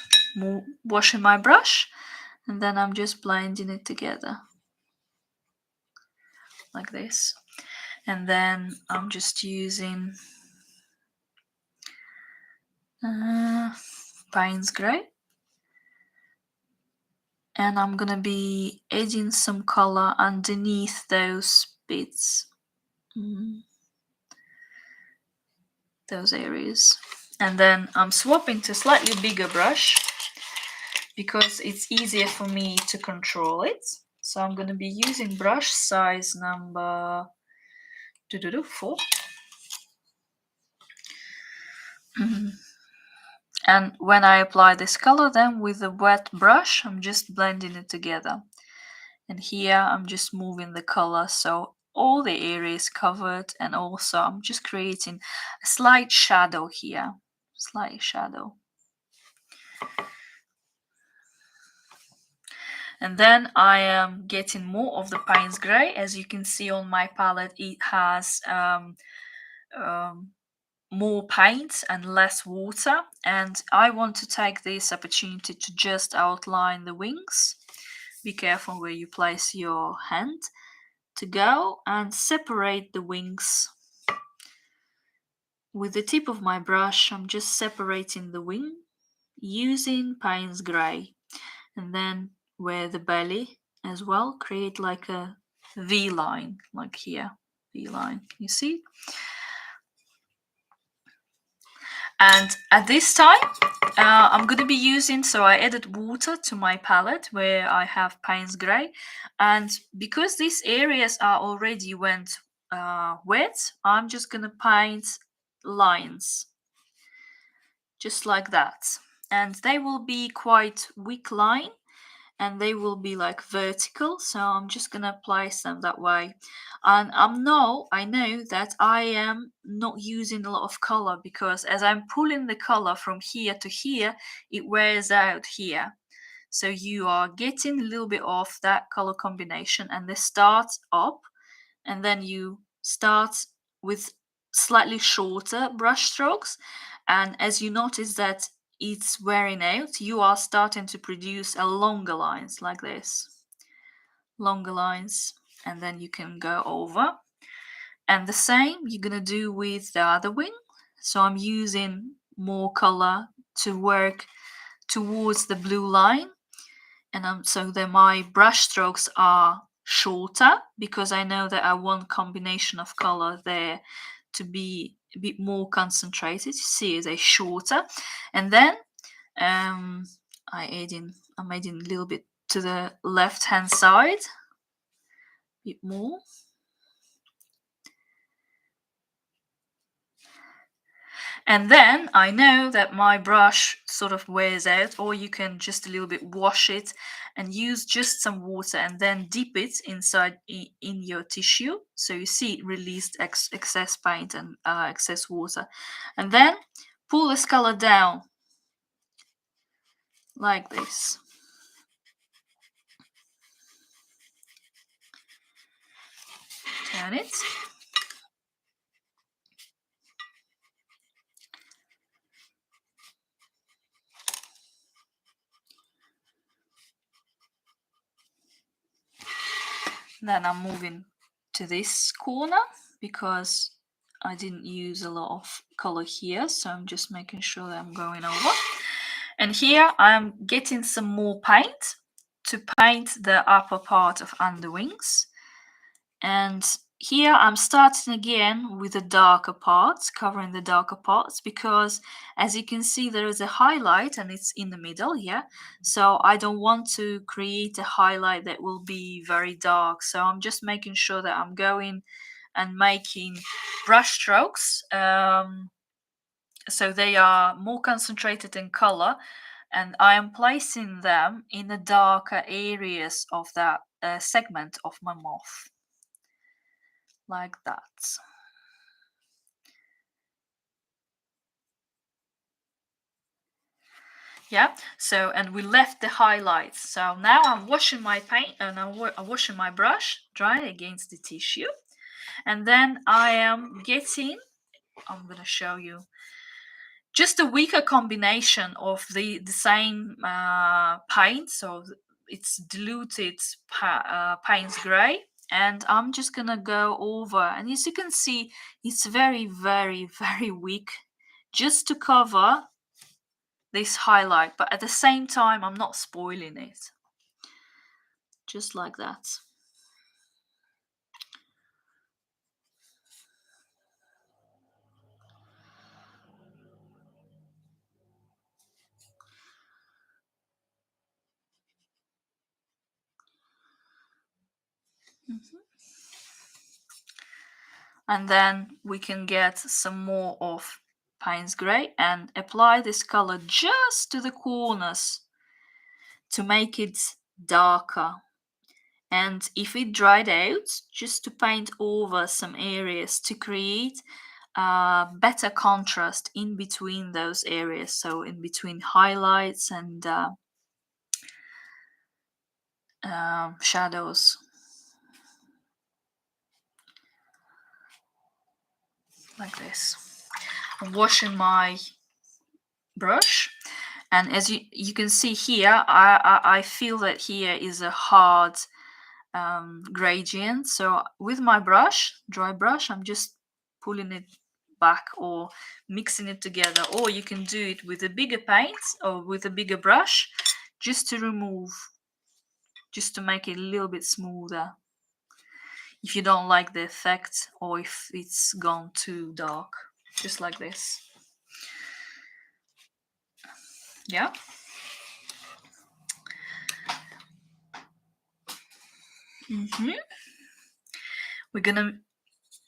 Washing my brush, and then I'm just blending it together. Like this. And then I'm just using Payne's Grey. And I'm gonna be adding some color underneath those bits. Those areas. And then I'm swapping to a slightly bigger brush because it's easier for me to control it. So I'm going to be using brush size number 4. And when I apply this color, then with a wet brush, I'm just blending it together. And here I'm just moving the color so all the area is covered, and also I'm just creating a slight shadow here. Slight shadow. And then I am getting more of the Payne's Grey. As you can see on my palette, it has more paint and less water. And I want to take this opportunity to just outline the wings. Be careful where you place your hand to go and separate the wings. With the tip of my brush, I'm just separating the wing using Payne's Grey. And then where the belly as well, create like a V line, like here, V line, you see? And at this time, I'm going to be using, so I added water to my palette where I have Payne's Grey. And because these areas are already wet, I'm just going to paint lines, just like that. And they will be quite weak line, and they will be like vertical, so I'm just gonna place them that way. And I know that I am not using a lot of color, because as I'm pulling the color from here to here, it wears out here, so you are getting a little bit of that color combination, and this starts up, and then you start with slightly shorter brush strokes, and as you notice that it's wearing out, you are starting to produce a longer lines like this. Longer lines, and then you can go over. And the same you're gonna do with the other wing. So I'm using more color to work towards the blue line, and so that my brush strokes are shorter, because I know that I want combination of color there to be a bit more concentrated. You see, they're shorter. And then I'm adding a little bit to the left hand side, a bit more. And then I know that my brush sort of wears out, or you can just a little bit wash it and use just some water and then dip it inside in your tissue. So you see it released excess paint and excess water. And then pull this color down like this. Turn it. Then I'm moving to this corner because I didn't use a lot of color here, so I'm just making sure that I'm going over. And here I'm getting some more paint to paint the upper part of underwings. And here I'm starting again with the darker parts, covering the darker parts, because as you can see there is a highlight and it's in the middle here. So I don't want to create a highlight that will be very dark. So I'm just making sure that I'm going and making brush strokes so they are more concentrated in color, and I am placing them in the darker areas of that segment of my moth, like that. Yeah, so, and we left the highlights. So now I'm washing my paint and I'm washing my brush, dry against the tissue. And then I am getting, I'm going to show you, just a weaker combination of the same paint. So it's diluted Payne's grey. And I'm just going to go over. And as you can see, it's very, very, very weak, just to cover this highlight, but at the same time I'm not spoiling it, just like that. And then we can get some more of Payne's grey and apply this color just to the corners to make it darker. And if it dried out, just to paint over some areas to create better contrast in between those areas, so in between highlights and shadows, like this. I'm washing my brush, and as you can see here, I feel that here is a hard gradient. So with my brush, dry brush, I'm just pulling it back or mixing it together, or you can do it with a bigger paint or with a bigger brush, just to remove, just to make it a little bit smoother if you don't like the effect or if it's gone too dark, just like this. Yeah. We're gonna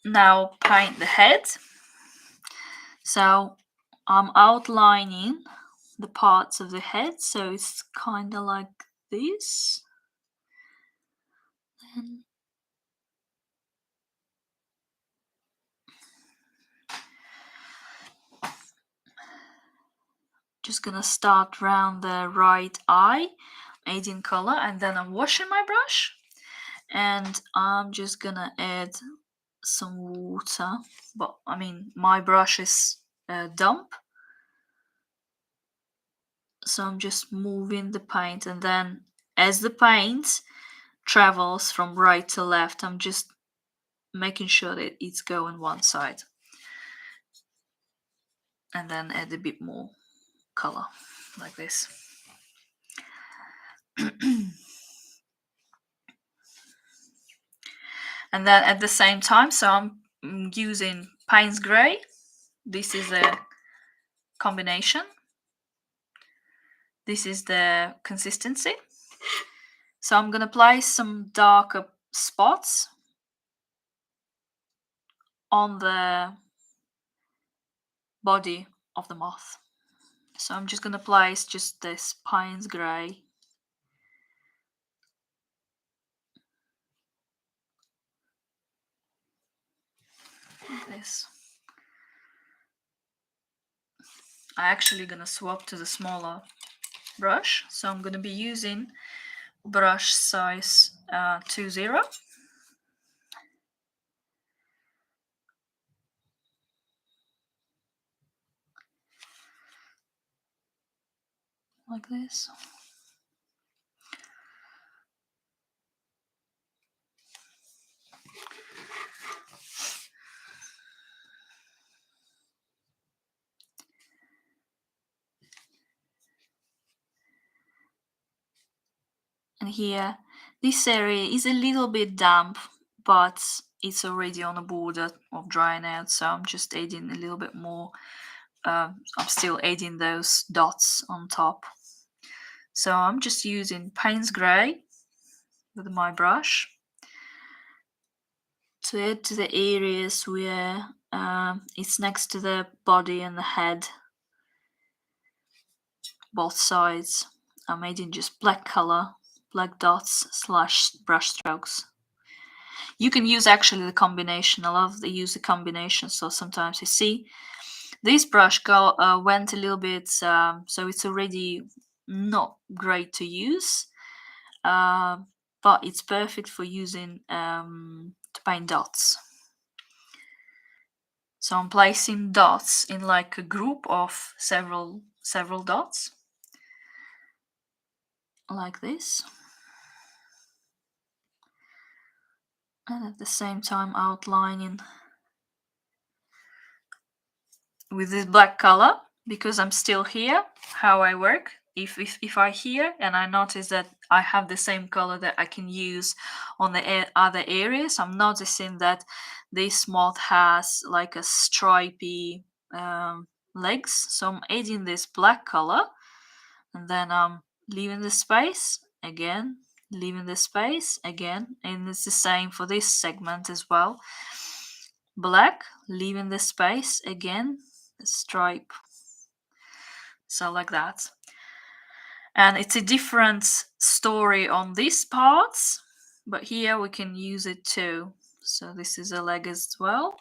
now paint the head. So I'm outlining the parts of the head, so it's kind of like this. And just gonna start around the right eye, adding color, and then I'm washing my brush, and I'm just gonna add some water. But I mean, my brush is damp, So I'm just moving the paint, and then as the paint travels from right to left, I'm just making sure that it's going one side, and then add a bit more color like this. And then at the same time, so I'm using Payne's Grey. This is a combination. This is the consistency. So I'm going to apply some darker spots on the body of the moth. So I'm just going to place just this Payne's Grey. Like this. I'm actually going to swap to the smaller brush. So I'm going to be using brush size 20. Like this. And here, this area is a little bit damp, but it's already on the border of drying out, so I'm just adding a little bit more. I'm still adding those dots on top. So I'm just using Payne's Grey with my brush to add to the areas where it's next to the body and the head, both sides. I'm adding just black color, black dots / brush strokes. You can use actually the combination. I love to use the combination. So sometimes you see this brush went a little bit, so it's already not great to use, but it's perfect for using to paint dots. So I'm placing dots in like a group of several dots, like this. And at the same time outlining with this black color, because I'm still here, how I work. If I here and I notice that I have the same color that I can use on the other areas, I'm noticing that this moth has like a stripy legs. So I'm adding this black color, and then I'm leaving the space again, leaving the space again, and it's the same for this segment as well. Black, leaving the space again, the stripe. So like that. And it's a different story on these parts, but here we can use it too. So this is a leg as well.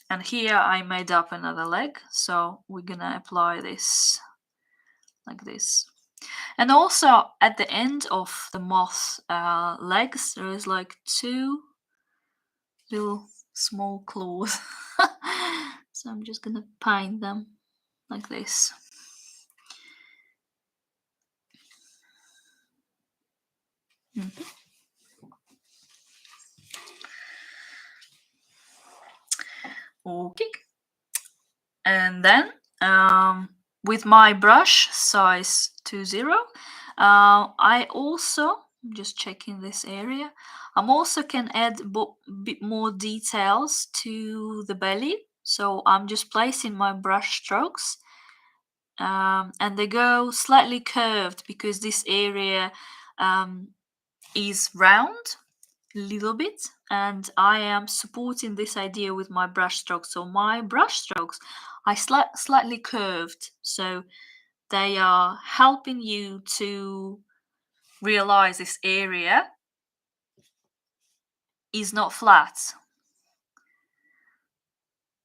And here I made up another leg, so we're gonna apply this like this. And also at the end of the moth legs, there is like 2 little small claws. So I'm just gonna paint them like this. Okay. And then with my brush size 20, I also, just checking this area, I'm also can add a bit more details to the belly. So I'm just placing my brush strokes, and they go slightly curved because this area is round a little bit, and I am supporting this idea with my brush strokes. So my brush strokes are slightly curved, so they are helping you to realize this area is not flat.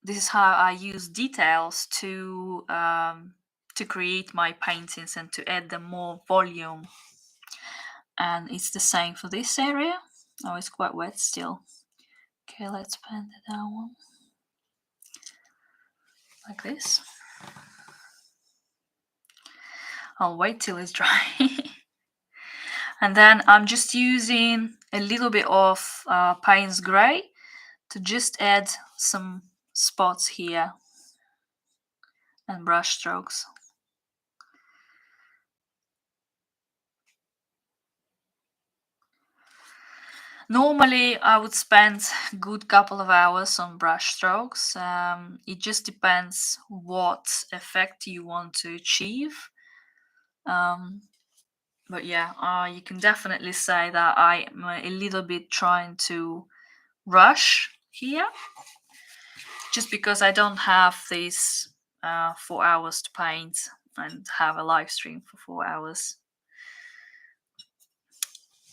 This is how I use details to create my paintings and to add them more volume. And it's the same for this area. Oh, it's quite wet still. Okay, let's paint it down like this. I'll wait till it's dry. And then I'm just using a little bit of Payne's Grey to just add some spots here and brush strokes. Normally, I would spend a good couple of hours on brush strokes. It just depends what effect you want to achieve. But yeah, you can definitely say that I'm a little bit trying to rush here, just because I don't have these 4 hours to paint and have a live stream for 4 hours.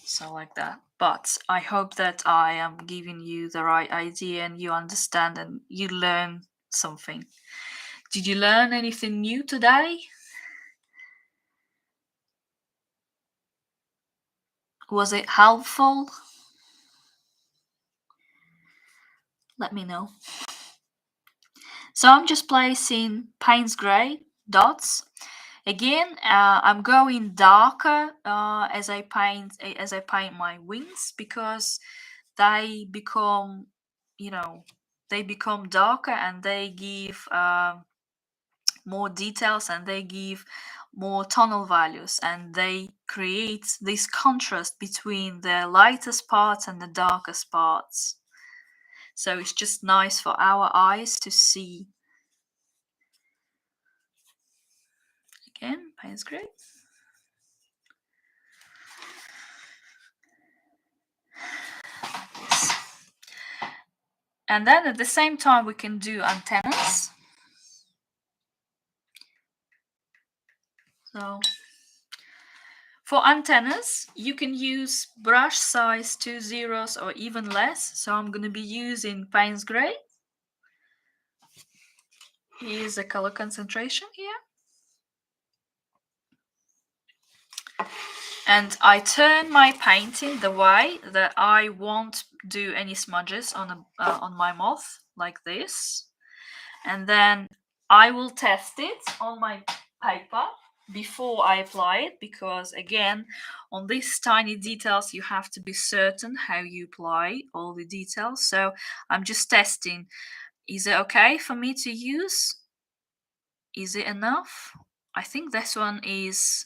So like that. But I hope that I am giving you the right idea and you understand and you learn something. Did you learn anything new today? Was it helpful? Let me know. So I'm just placing Payne's Grey dots. Again, I'm going darker as I paint my wings, because they become, they become darker and they give more details and they give more tonal values, and they create this contrast between the lightest parts and the darkest parts. So it's just nice for our eyes to see. Again, Payne's Grey. And then at the same time we can do antennas. So for antennas, you can use brush size 2 zeros or even less. So I'm going to be using Payne's Grey. Here's a color concentration here. And I turn my painting the way that I won't do any smudges on my moth, like this. And then I will test it on my paper before I apply it, because again, on these tiny details you have to be certain how you apply all the details. So I'm just testing, is it okay for me to use? Is it enough? I think this one is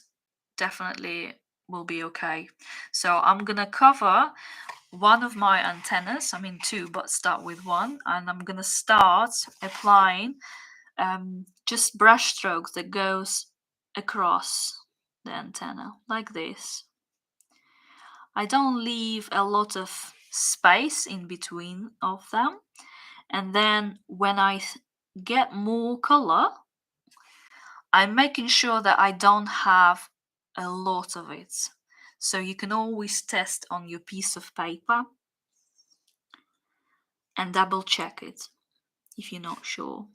definitely will be okay. So I'm gonna cover one of my antennas, I mean two, but start with one, and I'm gonna start applying just brush strokes that goes across the antenna like this. I don't leave a lot of space in between of them, and then when I get more color, I'm making sure that I don't have a lot of it. So you can always test on your piece of paper and double check it if you're not sure.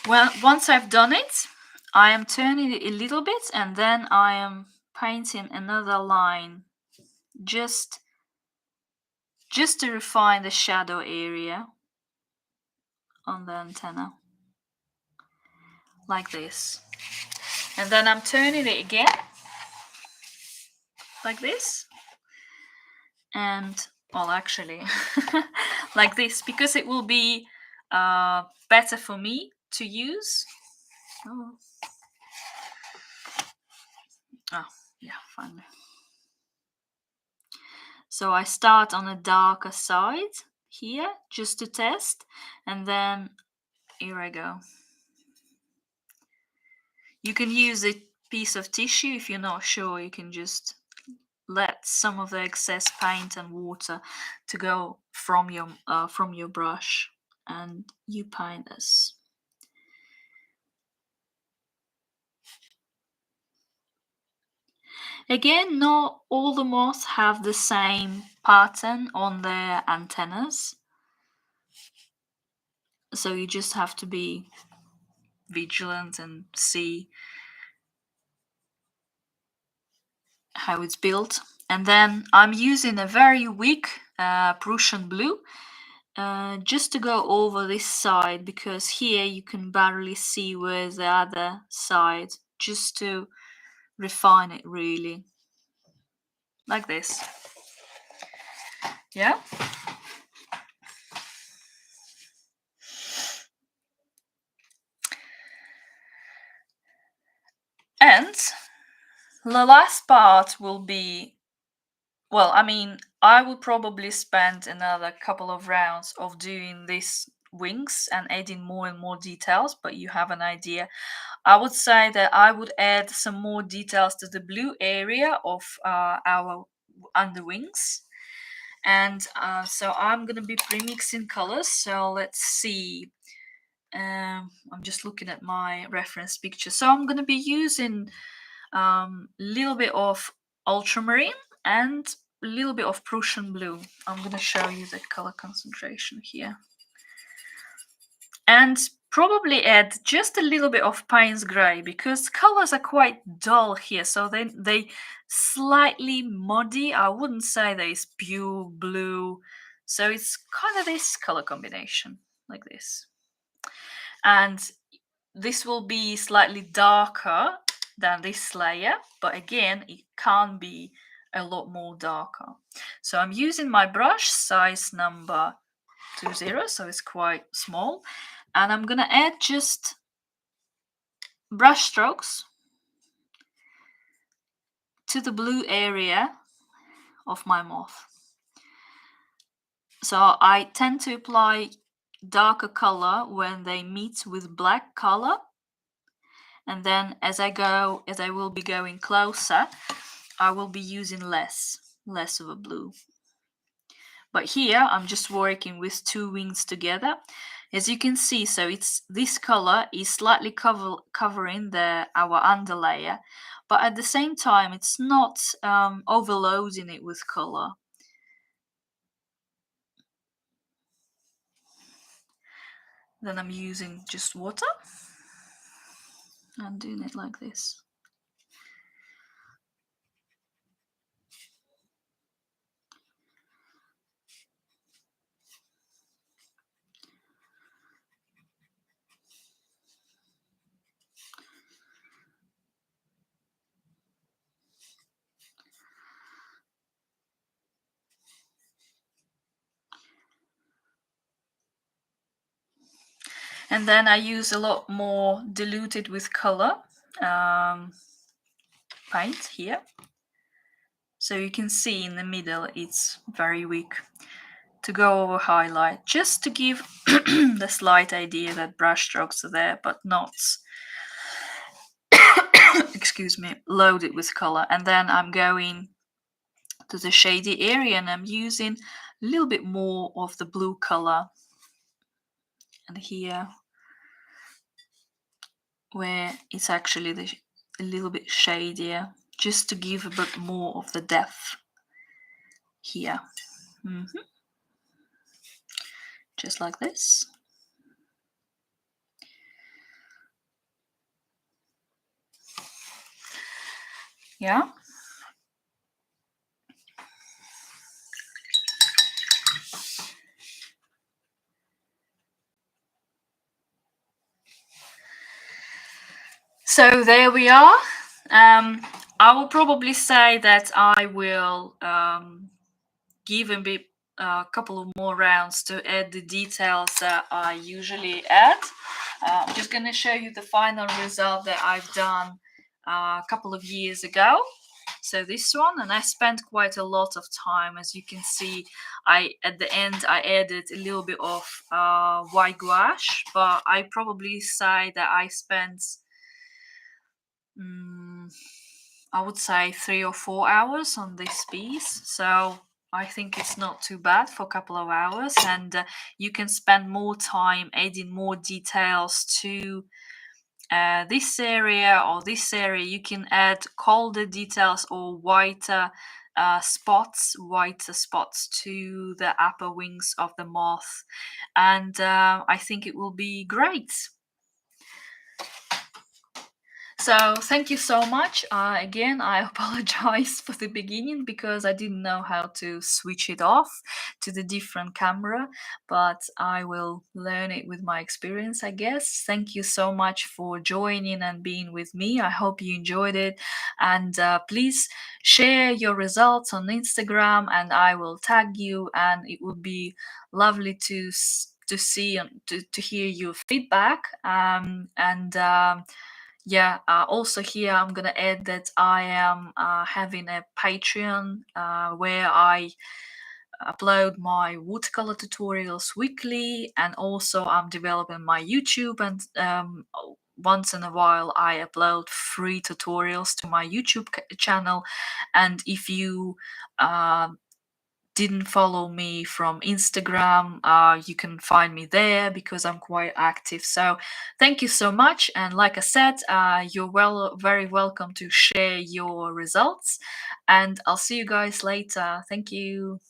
Well, once I've done it, I am turning it a little bit and then I am painting another line just to refine the shadow area on the antenna, like this. And then I'm turning it again, like this. And, well, actually, like this, because it will be better for me to use. Oh, yeah, finally. So I start on a darker side here just to test, and then here I go. You can use a piece of tissue if you're not sure. You can just let some of the excess paint and water to go from your brush, and you paint this. Again, not all the moths have the same pattern on their antennas, so you just have to be vigilant and see how it's built. And then I'm using a very weak Prussian Blue just to go over this side, because here you can barely see where's the other side, just to refine it really, like this. Yeah. And the last part will be, well, I mean, I will probably spend another couple of rounds of doing these wings and adding more and more details, but you have an idea. I would say that I would add some more details to the blue area of our underwings. And so I'm going to be premixing colors. So let's see. I'm just looking at my reference picture. So I'm going to be using a little bit of ultramarine and a little bit of Prussian blue. I'm going to show you the color concentration here. And probably add just a little bit of Payne's grey, because colors are quite dull here, so they slightly muddy. I wouldn't say that it's pure blue, so it's kind of this color combination, like this. And this will be slightly darker than this layer, but again, it can be a lot more darker. So I'm using my brush size number 20, so it's quite small, and I'm gonna add just brush strokes to the blue area of my moth. So I tend to apply darker color when they meet with black color, and then as I will be going closer, I will be using less of a blue. But here I'm just working with two wings together. As you can see, so it's this color is slightly covering our underlayer, but at the same time it's not overloading it with color. Then I'm using just water and doing it like this. And then I use a lot more diluted with color paint here. So you can see in the middle it's very weak. To go over highlight, just to give the slight idea that brush strokes are there, but not excuse me, loaded with color. And then I'm going to the shady area and I'm using a little bit more of the blue color, and here where it's actually a little bit shadier, just to give a bit more of the depth here. Just like this. Yeah. So there we are. I will probably say that I will give a couple of more rounds to add the details that I usually add. I'm just going to show you the final result that I've done a couple of years ago. So this one, and I spent quite a lot of time. As you can see, at the end I added a little bit of white gouache, but I probably say that I spent I would say 3 or 4 hours on this piece. So I think it's not too bad for a couple of hours, and you can spend more time adding more details to this area or this area. You can add colder details or whiter spots to the upper wings of the moth, and I think it will be great. So thank you so much. Again, I apologize for the beginning because I didn't know how to switch it off to the different camera, but I will learn it with my experience, I guess. Thank you so much for joining and being with me. I hope you enjoyed it. And please share your results on Instagram and I will tag you, and it would be lovely to see and to hear your feedback. Yeah, also here I'm gonna add that I am having a Patreon where I upload my watercolor tutorials weekly, and also I'm developing my YouTube, and once in a while I upload free tutorials to my YouTube channel. And if you didn't follow me from Instagram, you can find me there because I'm quite active. So thank you so much. And like I said, you're very welcome to share your results. And I'll see you guys later. Thank you.